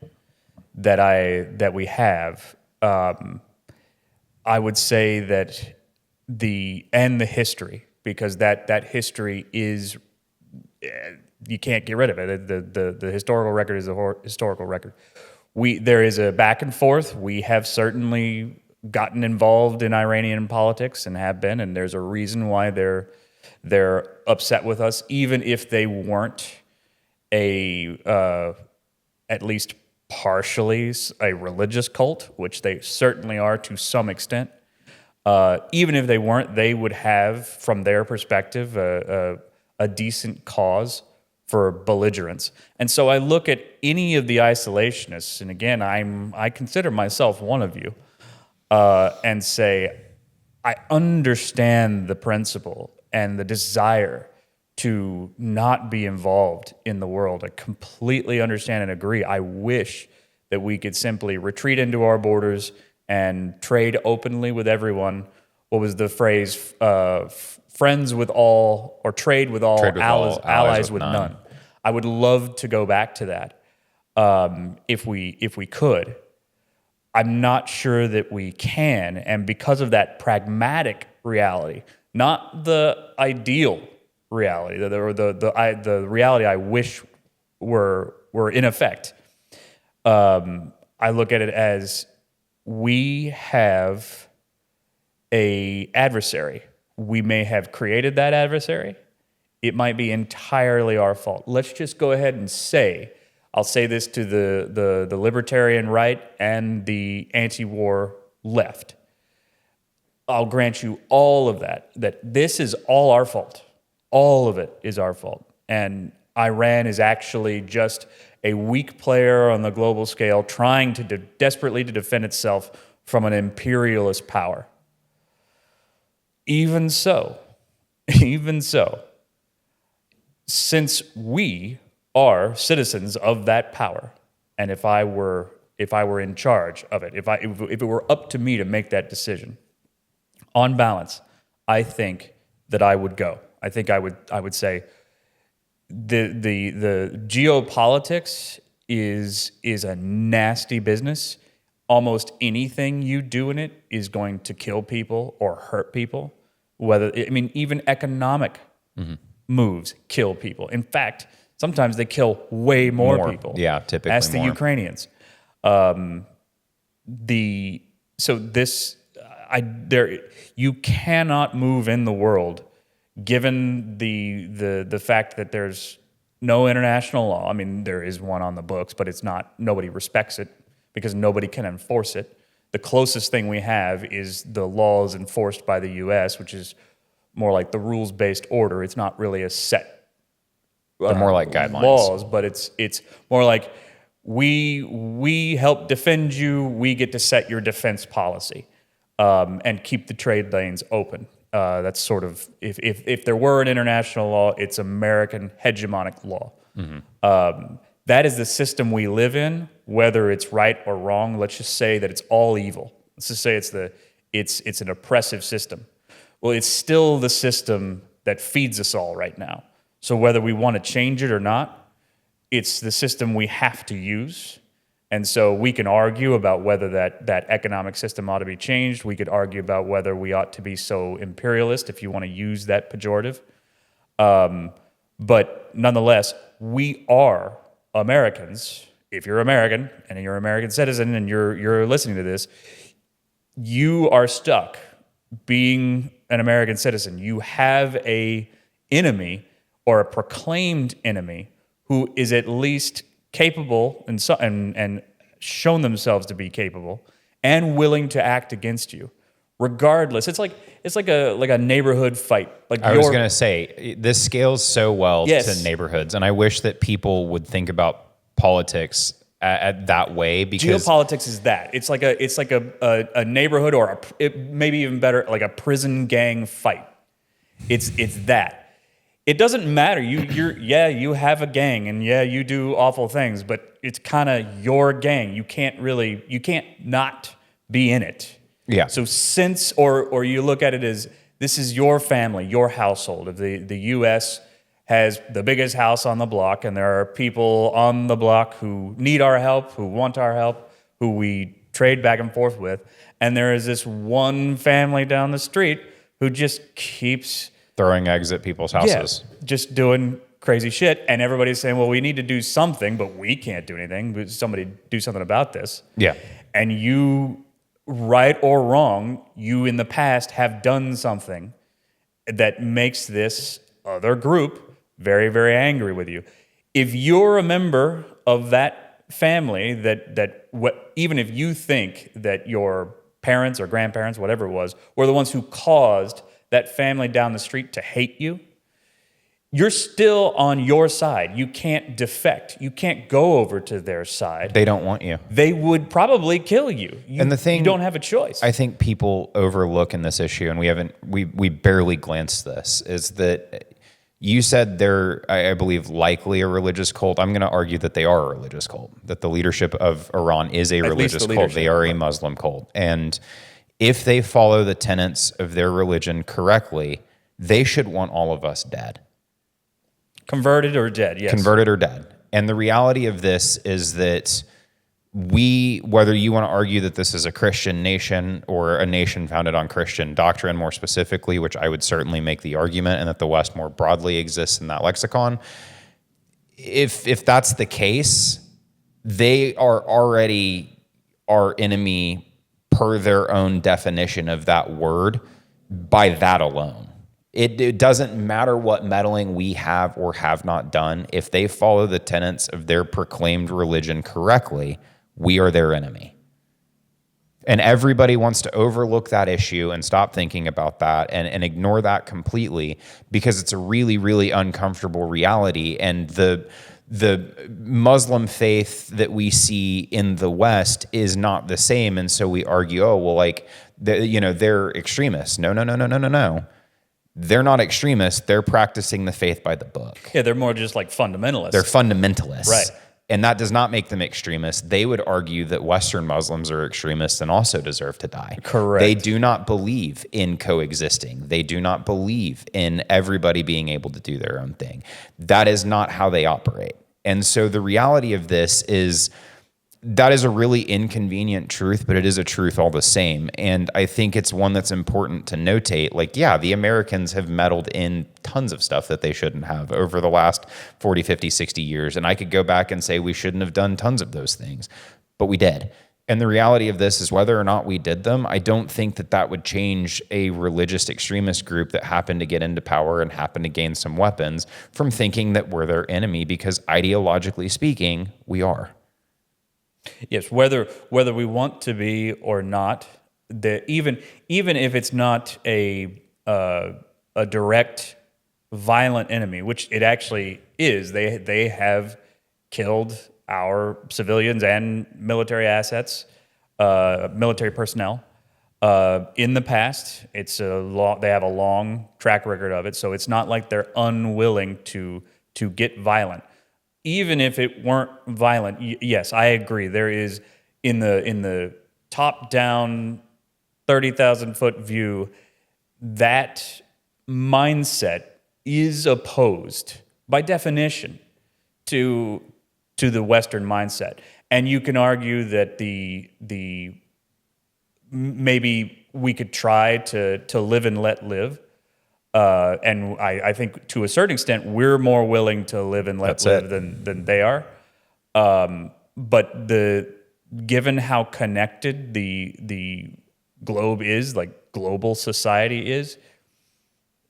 that we have, I would say that the history, because that history is you can't get rid of it. The historical record is a historical record. There is a back and forth. We have certainly gotten involved in Iranian politics and have been, and there's a reason why they're upset with us, even if they weren't at least partially a religious cult, which they certainly are to some extent. Even if they weren't, they would have, from their perspective, a decent cause for belligerence. And so I look at any of the isolationists, and again, I consider myself one of you, and say, I understand the principle and the desire to not be involved in the world. I completely understand and agree. I wish that we could simply retreat into our borders and trade openly with everyone. What was the phrase? Friends with all, or trade with all, allies with none. I would love to go back to that if we could. I'm not sure that we can, and because of that pragmatic reality, not the ideal reality, the reality I wish were in effect. I look at it as we have a adversary. We may have created that adversary. It might be entirely our fault. Let's just go ahead and say, I'll say this to the libertarian right and the anti-war left. I'll grant you all of that this is all our fault. All of it is our fault. And Iran is actually just a weak player on the global scale trying to desperately to defend itself from an imperialist power. Even so, since we are citizens of that power, and if I were in charge of it, if it were up to me to make that decision, on balance, I think that I would go. I think I would say the geopolitics is a nasty business. Almost anything you do in it is going to kill people or hurt people. Even economic moves kill people. In fact, sometimes they kill way more people. Yeah, typically Ask the more. Ukrainians. You cannot move in the world, given the fact that there's no international law. I mean, there is one on the books, but it's not. Nobody respects it because nobody can enforce it. The closest thing we have is the laws enforced by the U.S., which is more like the rules-based order. It's not really a set. They're more like guidelines. Laws, but it's more like we help defend you. We get to set your defense policy and keep the trade lanes open. That's sort of if there were an international law, it's American hegemonic law. That is the system we live in, whether it's right or wrong. Let's just say that it's all evil. Let's just say it's an oppressive system. Well, it's still the system that feeds us all right now. So whether we want to change it or not, it's the system we have to use. And so we can argue about whether that economic system ought to be changed. We could argue about whether we ought to be so imperialist, if you want to use that pejorative. But nonetheless, we are Americans. If you're American and you're an American citizen and you're listening to this, you are stuck being an American citizen. You have a enemy or a proclaimed enemy who is at least capable and shown themselves to be capable and willing to act against you, regardless. It's like a neighborhood fight. I was going to say, this scales so well Yes. to neighborhoods, and I wish that people would think about politics at that way, because geopolitics is that. It's like a neighborhood, or maybe even better, like a prison gang fight. It's that. It doesn't matter. You have a gang, and you do awful things, but it's kind of your gang. You can't not be in it. Yeah. So or you look at it as this is your family, your household. If the U.S. has the biggest house on the block, and there are people on the block who need our help, who want our help, who we trade back and forth with, and there is this one family down the street who just keeps throwing eggs at people's houses. just doing crazy shit, and everybody's saying, well, we need to do something, but we can't do anything. But somebody do something about this. Yeah. And you, right or wrong, you in the past have done something that makes this other group very, very angry with you. If you're a member of that family, even if you think that your parents or grandparents, whatever it was, were the ones who caused that family down the street to hate you, you're still on your side. You can't defect. You can't go over to their side. They don't want you. They would probably kill you. And the thing, you don't have a choice. I think people overlook in this issue, and we barely glanced this, is that you said they're, I believe, likely a religious cult. I'm going to argue that they are a religious cult, that the leadership of Iran is a religious cult. They are a Muslim cult. And if they follow the tenets of their religion correctly, they should want all of us dead. Converted or dead, yes. Converted or dead. And the reality of this is that whether you want to argue that this is a Christian nation or a nation founded on Christian doctrine more specifically, which I would certainly make the argument, and that the West more broadly exists in that lexicon, if that's the case, they are already our enemy per their own definition of that word by that alone. It doesn't matter what meddling we have or have not done. If they follow the tenets of their proclaimed religion correctly, we are their enemy. And everybody wants to overlook that issue and stop thinking about that and ignore that completely because it's a really, really uncomfortable reality. And the Muslim faith that we see in the West is not the same. And so we argue, oh, well, like, they're extremists. No. They're not extremists. They're practicing the faith by the book. Yeah, they're more just like fundamentalists. They're fundamentalists. Right. And that does not make them extremists. They would argue that Western Muslims are extremists and also deserve to die. Correct. They do not believe in coexisting. They do not believe in everybody being able to do their own thing. That is not how they operate. And so the reality of this is that is a really inconvenient truth, but it is a truth all the same. And I think it's one that's important to notate. Like, yeah, the Americans have meddled in tons of stuff that they shouldn't have over the last 40, 50, 60 years. And I could go back and say we shouldn't have done tons of those things, but we did. And the reality of this is whether or not we did them, I don't think that would change a religious extremist group that happened to get into power and happened to gain some weapons from thinking that we're their enemy, because ideologically speaking, we are. Yes, whether we want to be or not, even if it's not a direct violent enemy, which it actually is, they have killed our civilians and military assets, military personnel in the past. They have a long track record of it, so it's not like they're unwilling to get violent. Even if it weren't violent, yes, I agree. There is in the top-down 30,000-foot view, that mindset is opposed by definition to the Western mindset. And you can argue that the maybe we could try to live and let live. And I think to a certain extent, we're more willing to live and let live than they are. But given how connected the globe is, like global society is,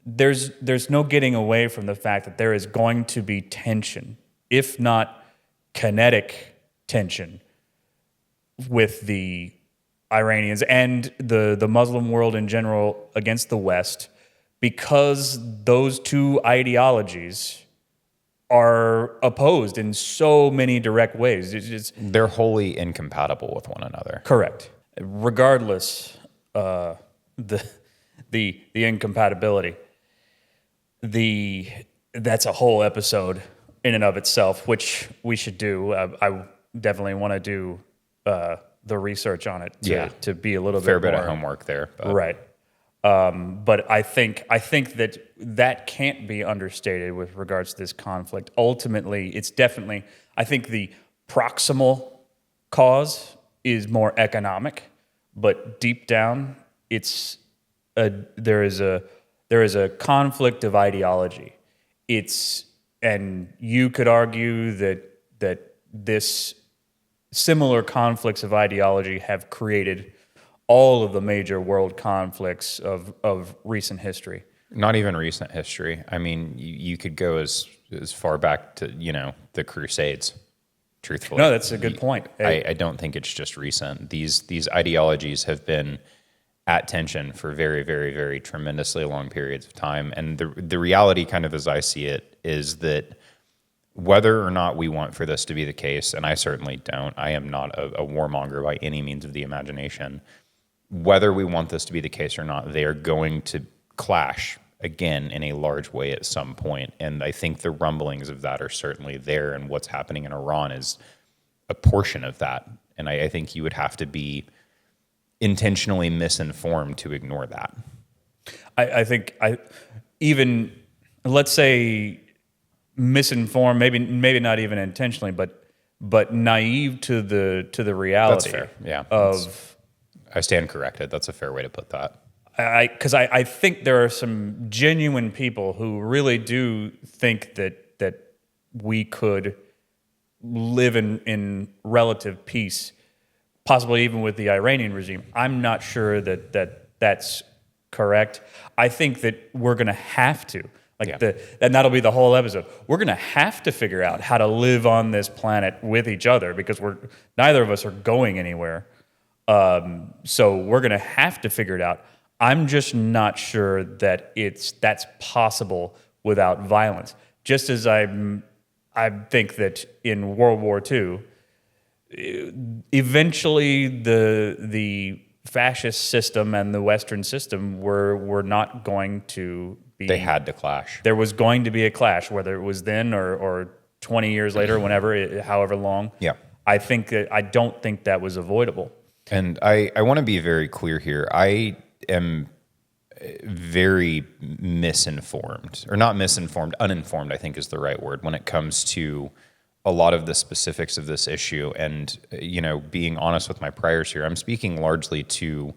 there's no getting away from the fact that there is going to be tension, if not kinetic tension, with the Iranians and the Muslim world in general against the West, because those two ideologies are opposed in so many direct ways. They're wholly incompatible with one another. Correct. Regardless, the incompatibility, that's a whole episode in and of itself, which we should do. I definitely want to do the research on it to be a little fair bit bit more, of homework there, but. Right. But I think that can't be understated with regards to this conflict. Ultimately, it's definitely, I think the proximal cause is more economic, but deep down, there is a conflict of ideology. and you could argue that this similar conflicts of ideology have created all of the major world conflicts of recent history. Not even recent history. I mean, you could go as far back to, the Crusades, truthfully. No, that's a good point. I don't think it's just recent. These ideologies have been at tension for very, very, very tremendously long periods of time. And the reality, kind of as I see it, is that whether or not we want for this to be the case, and I certainly don't, I am not a warmonger by any means of the imagination, whether we want this to be the case or not, they are going to clash again in a large way at some point. And I think the rumblings of that are certainly there, and what's happening in Iran is a portion of that. And I think you would have to be intentionally misinformed to ignore that. I think even, let's say, misinformed, maybe not even intentionally, but naive to the reality. That's fair. Yeah. I stand corrected. That's a fair way to put that. Because I think there are some genuine people who really do think that we could live in relative peace, possibly even with the Iranian regime. I'm not sure that's correct. I think that we're going to have to. And that'll be the whole episode. We're going to have to figure out how to live on this planet with each other, because neither of us are going anywhere. So we're going to have to figure it out. I'm just not sure that that's possible without violence. Just as I think that in World War II, eventually the fascist system and the Western system were not going to be. They had to clash. There was going to be a clash, whether it was then or 20 years later, however long. Yeah. I don't think that was avoidable. And I want to be very clear here. I am very misinformed, or not misinformed, uninformed, I think is the right word, when it comes to a lot of the specifics of this issue. And, being honest with my priors here, I'm speaking largely to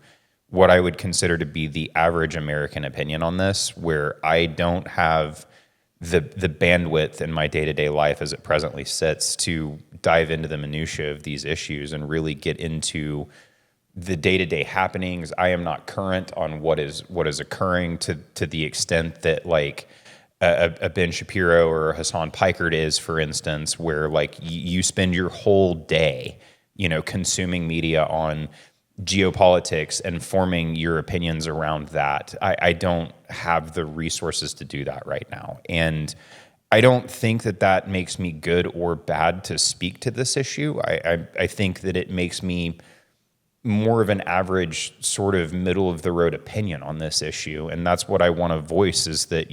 what I would consider to be the average American opinion on this, where I don't have the bandwidth in my day-to-day life as it presently sits to dive into the minutia of these issues and really get into the day-to-day happenings. I am not current on what is occurring to the extent that a Ben Shapiro or a Hassan Pikert is, for instance, where you spend your whole day, consuming media on geopolitics and forming your opinions around that. I don't have the resources to do that right now. And I don't think that makes me good or bad to speak to this issue. I think that it makes me more of an average sort of middle of the road opinion on this issue. And that's what I want to voice, is that,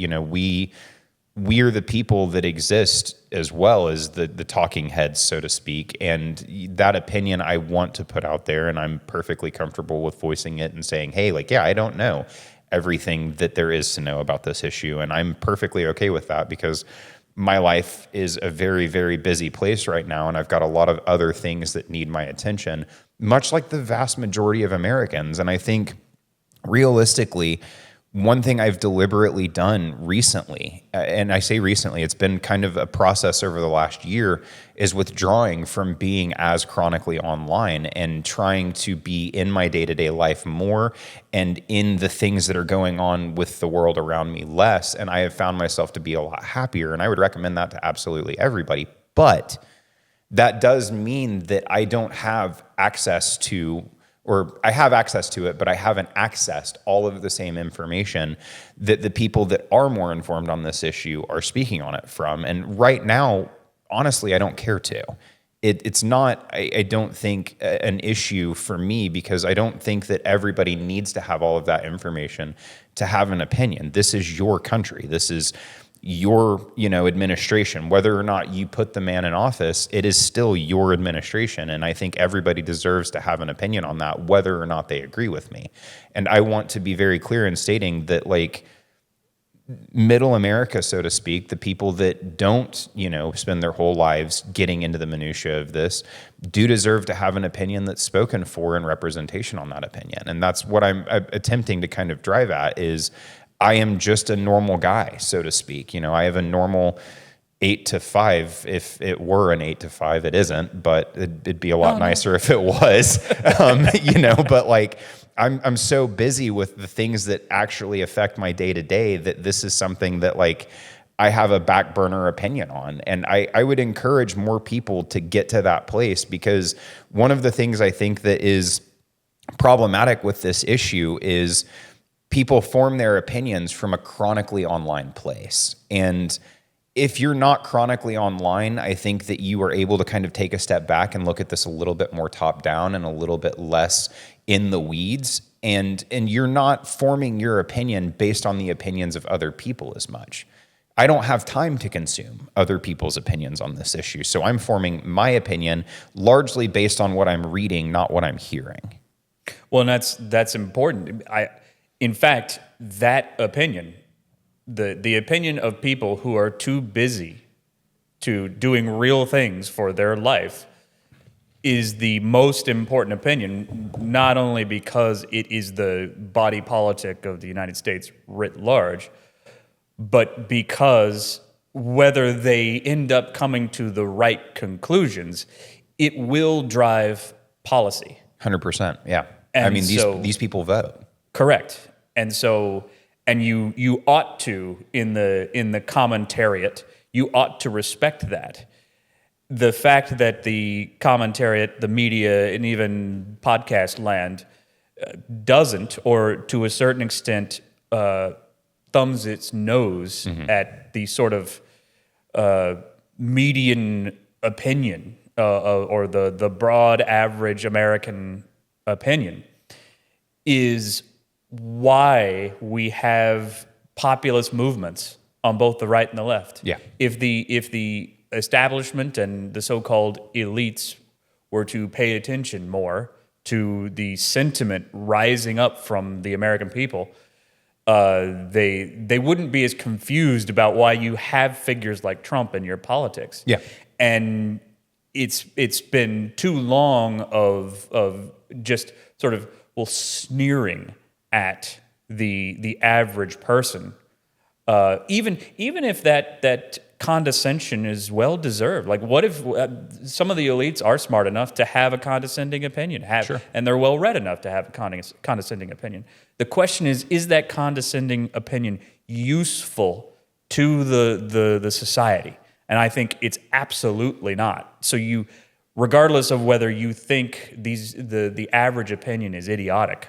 we are the people that exist as well as the talking heads, so to speak. And that opinion I want to put out there, and I'm perfectly comfortable with voicing it and saying, hey, I don't know everything that there is to know about this issue. And I'm perfectly okay with that, because my life is a very, very busy place right now, and I've got a lot of other things that need my attention, much like the vast majority of Americans. And I think realistically, one thing I've deliberately done recently, and I say recently, it's been kind of a process over the last year, is withdrawing from being as chronically online and trying to be in my day-to-day life more and in the things that are going on with the world around me less. And I have found myself to be a lot happier, and I would recommend that to absolutely everybody. But that does mean that I don't have access to, or I have access to it, but I haven't accessed all of the same information that the people that are more informed on this issue are speaking on it from. And right now, honestly, I don't care to. It's not, I don't think, an issue for me, because I don't think that everybody needs to have all of that information to have an opinion. This is your country. This is your, administration. Whether or not you put the man in office, it is still your administration. And I think everybody deserves to have an opinion on that, whether or not they agree with me. And I want to be very clear in stating that, middle America, so to speak, the people that don't, spend their whole lives getting into the minutia of this, do deserve to have an opinion that's spoken for and representation on that opinion. And that's what I'm attempting to kind of drive at, is I am just a normal guy, so to speak. I have a normal 8 to 5. If it were an 8 to 5, it isn't, but it'd be a lot nicer if it was, but like, I'm so busy with the things that actually affect my day to day that this is something that like I have a back burner opinion on. And I would encourage more people to get to that place, because one of the things I think that is problematic with this issue is people form their opinions from a chronically online place. And if you're not chronically online, I think that you are able to kind of take a step back and look at this a little bit more top down and a little bit less in the weeds. And you're not forming your opinion based on the opinions of other people as much. I don't have time to consume other people's opinions on this issue. So I'm forming my opinion largely based on what I'm reading, not what I'm hearing. Well, and that's important. In fact, that opinion, the opinion of people who are too busy to doing real things for their life, is the most important opinion, not only because it is the body politic of the United States writ large, but because whether they end up coming to the right conclusions, it will drive policy. 100%. Yeah. And I mean, so, these people vote. Correct. And so, and you ought to, in the commentariat, you ought to respect that. The fact that the commentariat, the media, and even podcast land doesn't, or to a certain extent, thumbs its nose at the sort of median opinion, or the broad average American opinion, is why we have populist movements on both the right and the left. Yeah. If the establishment and the so-called elites were to pay attention more to the sentiment rising up from the American people, they wouldn't be as confused about why you have figures like Trump in your politics. Yeah. And it's been too long of just sort of sneering at the average person, even if that condescension is well deserved. Like, what if some of the elites are smart enough to have a condescending opinion, Sure. and they're well read enough to have a condescending opinion? The question is that condescending opinion useful to the society? And I think it's absolutely not. So regardless of whether you think the average opinion is idiotic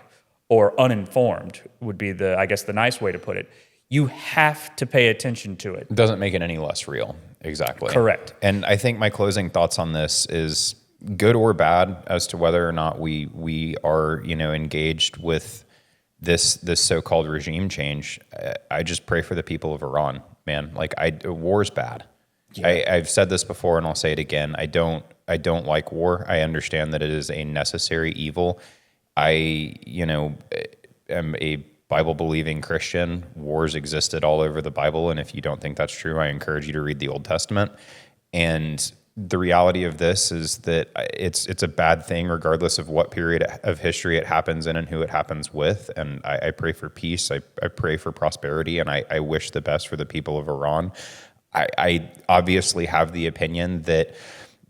or uninformed, would be I guess the nice way to put it, you have to pay attention to it. It doesn't make it any less real. Exactly. Correct. And I think my closing thoughts on this is good or bad as to whether or not we are, engaged with this so-called regime change. I just pray for the people of Iran, man. Like, war's bad. Yeah. I've said this before and I'll say it again. I don't like war. I understand that it is a necessary evil. I am a Bible-believing Christian. Wars existed all over the Bible, and if you don't think that's true, I encourage you to read the Old Testament. And the reality of this is that it's a bad thing, regardless of what period of history it happens in and who it happens with. And I pray for peace. I pray for prosperity, and I wish the best for the people of Iran. I obviously have the opinion that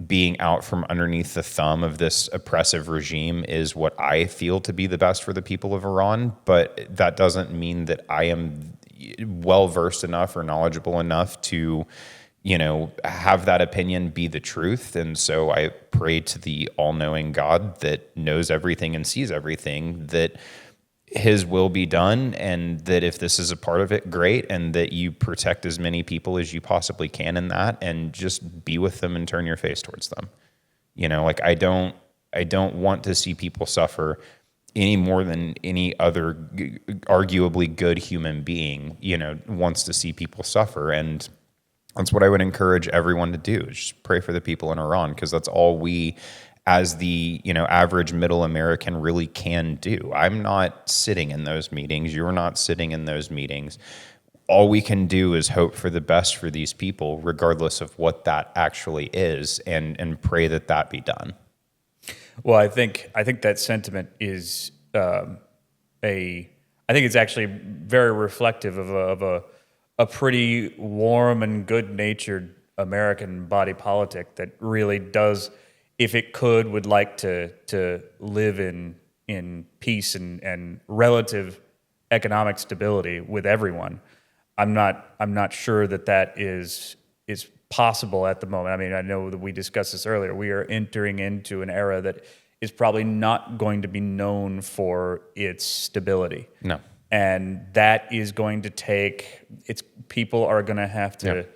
being out from underneath the thumb of this oppressive regime is what I feel to be the best for the people of Iran, but that doesn't mean that I am well-versed enough or knowledgeable enough to, have that opinion be the truth. And so I pray to the all-knowing God that knows everything and sees everything, that his will be done, and that if this is a part of it, great, and that you protect as many people as you possibly can in that, and just be with them and turn your face towards them. I don't want to see people suffer any more than any other arguably good human being, wants to see people suffer. And that's what I would encourage everyone to do, is just pray for the people in Iran, because that's all we as the average middle American really can do. I'm not sitting in those meetings. You're not sitting in those meetings. All we can do is hope for the best for these people, regardless of what that actually is, and pray that be done. Well, I think that sentiment is I think it's actually very reflective of a pretty warm and good-natured American body politic that really does, if it could, would like to live in peace and relative economic stability with everyone. I'm not sure that is possible at the moment. I mean, I know that we discussed this earlier. We are entering into an era that is probably not going to be known for its stability. No. And that is going to take, people are going to have to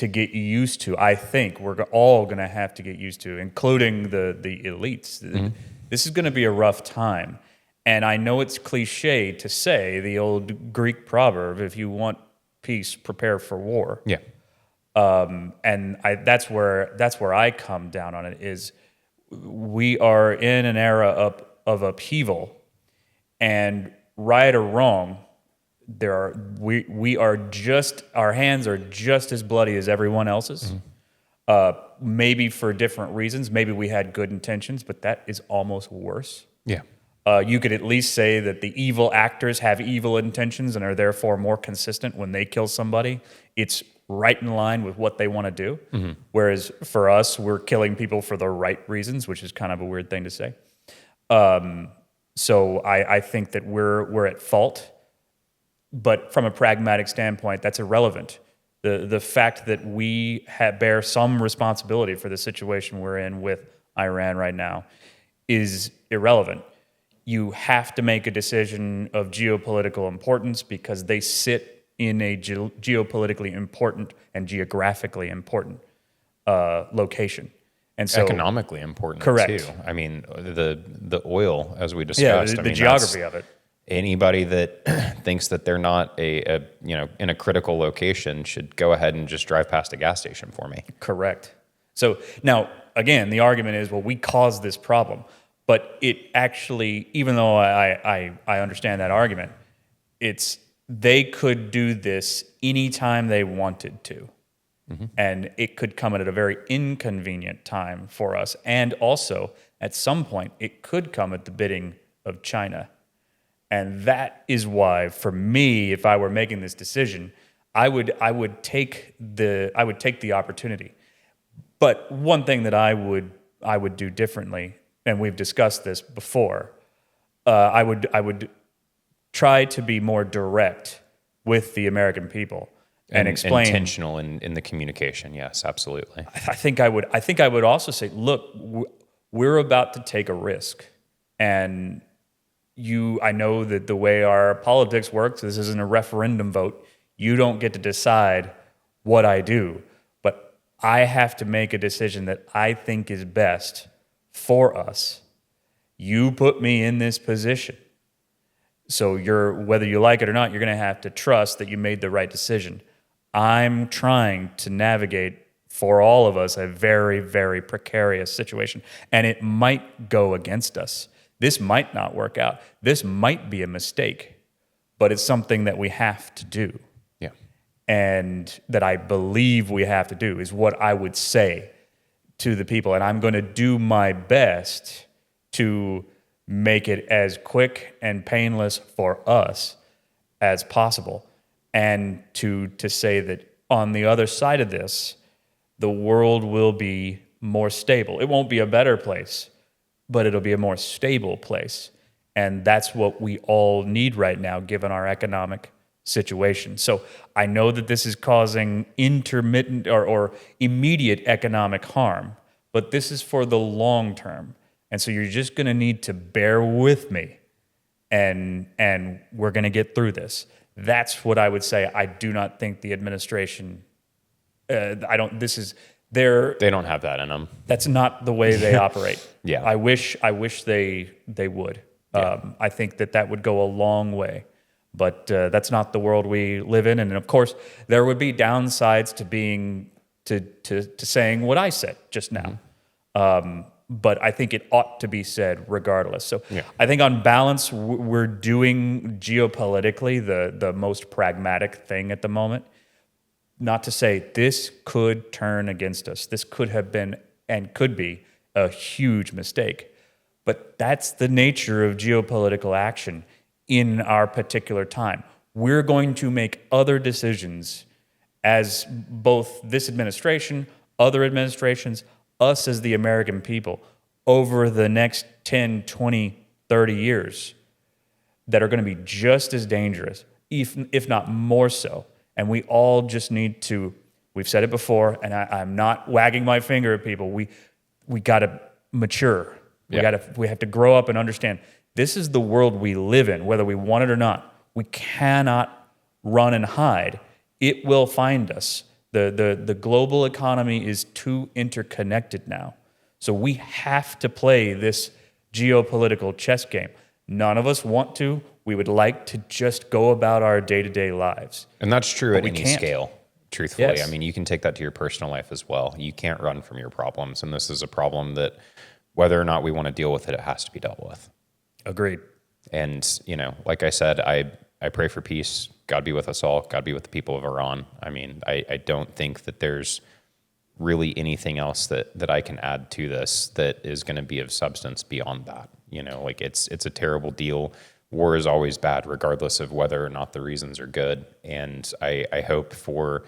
get used to. I think we're all going to have to get used to, including the elites. This is going to be a rough time. And I know it's cliche to say the old Greek proverb, if you want peace, prepare for war. Yeah. That's where I come down on it, is we are in an era of upheaval, and right or wrong, we are just, our hands are just as bloody as everyone else's. Maybe for different reasons. Maybe we had good intentions, but that is almost worse. Yeah. You could at least say that the evil actors have evil intentions and are therefore more consistent when they kill somebody. It's right in line with what they want to do. Whereas for us, we're killing people for the right reasons, which is kind of a weird thing to say. So I think that we're at fault, but from a pragmatic standpoint, that's irrelevant. The fact that we bear some responsibility for the situation we're in with Iran right now is irrelevant. You have to make a decision of geopolitical importance because they sit in a geopolitically important and geographically important location. And so Economically important, correct. too. I mean, the oil, as we discussed. The geography of it. Anybody that thinks that they're not in a critical location should go ahead and just drive past a gas station for me. Correct. So now, again, the argument is, well, we caused this problem. But it actually, even though I understand that argument, they could do this anytime they wanted to. And it could come at a very inconvenient time for us. And also, at some point, it could come at the bidding of China. And that is why, for me, if I were making this decision, I would take the opportunity. But one thing that I would do differently, and we've discussed this before, I would try to be more direct with the American people and explain, intentional in the communication. Yes, absolutely. I think I would also say, look, we're about to take a risk, and I know that the way our politics works, this isn't a referendum vote. You don't get to decide what I do, but I have to make a decision that I think is best for us. You put me in this position. So whether you like it or not, you're going to have to trust that you made the right decision. I'm trying to navigate, for all of us, a very, very precarious situation. And it might go against us. This might not work out. This might be a mistake. But it's something that we have to do. Yeah. And that I believe we have to do is what I would say to the people. And I'm going to do my best to make it as quick and painless for us as possible. And to say that on the other side of this, the world will be more stable. It won't be a better place, but it'll be a more stable place. And that's what we all need right now, given our economic situation. So I know that this is causing intermittent or immediate economic harm, but this is for the long term. And so you're just going to need to bear with me, and we're going to get through this. That's what I would say. I do not think the administration, they don't have that in them. That's not the way they operate. Yeah. I wish they would. Yeah. I think that would go a long way, but that's not the world we live in. And of course, there would be downsides to saying what I said just now. But I think it ought to be said regardless. So yeah. I think on balance, we're doing geopolitically the most pragmatic thing at the moment. Not to say this could turn against us. This could have been and could be a huge mistake. But that's the nature of geopolitical action in our particular time. We're going to make other decisions as both this administration, other administrations, us as the American people, over the next 10, 20, 30 years that are going to be just as dangerous, if not more so. And we all just need to, we've said it before, and I'm not wagging my finger at people. We got to mature. We have to grow up and understand this is the world we live in, whether we want it or not. We cannot run and hide. It will find us. The global economy is too interconnected now. So we have to play this geopolitical chess game. None of us want to. We would like to just go about our day-to-day lives. And that's true at we any can't. scale, truthfully. Yes. I mean, you can take that to your personal life as well. You can't run from your problems. And this is a problem that whether or not we want to deal with it, it has to be dealt with. Agreed. And, you know, like I said, I pray for peace. God be with us all. God be with the people of Iran. I mean, I don't think that there's really anything else that I can add to this that is going to be of substance beyond that. You know, like it's a terrible deal. War is always bad, regardless of whether or not the reasons are good. And I hope for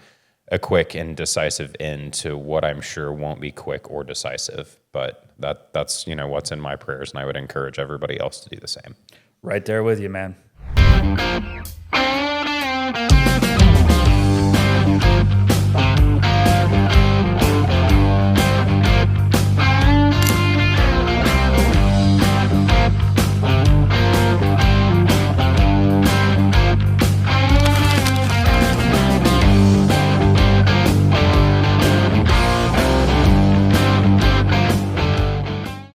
a quick and decisive end to what I'm sure won't be quick or decisive. But that's, you know, what's in my prayers. And I would encourage everybody else to do the same. Right there with you, man.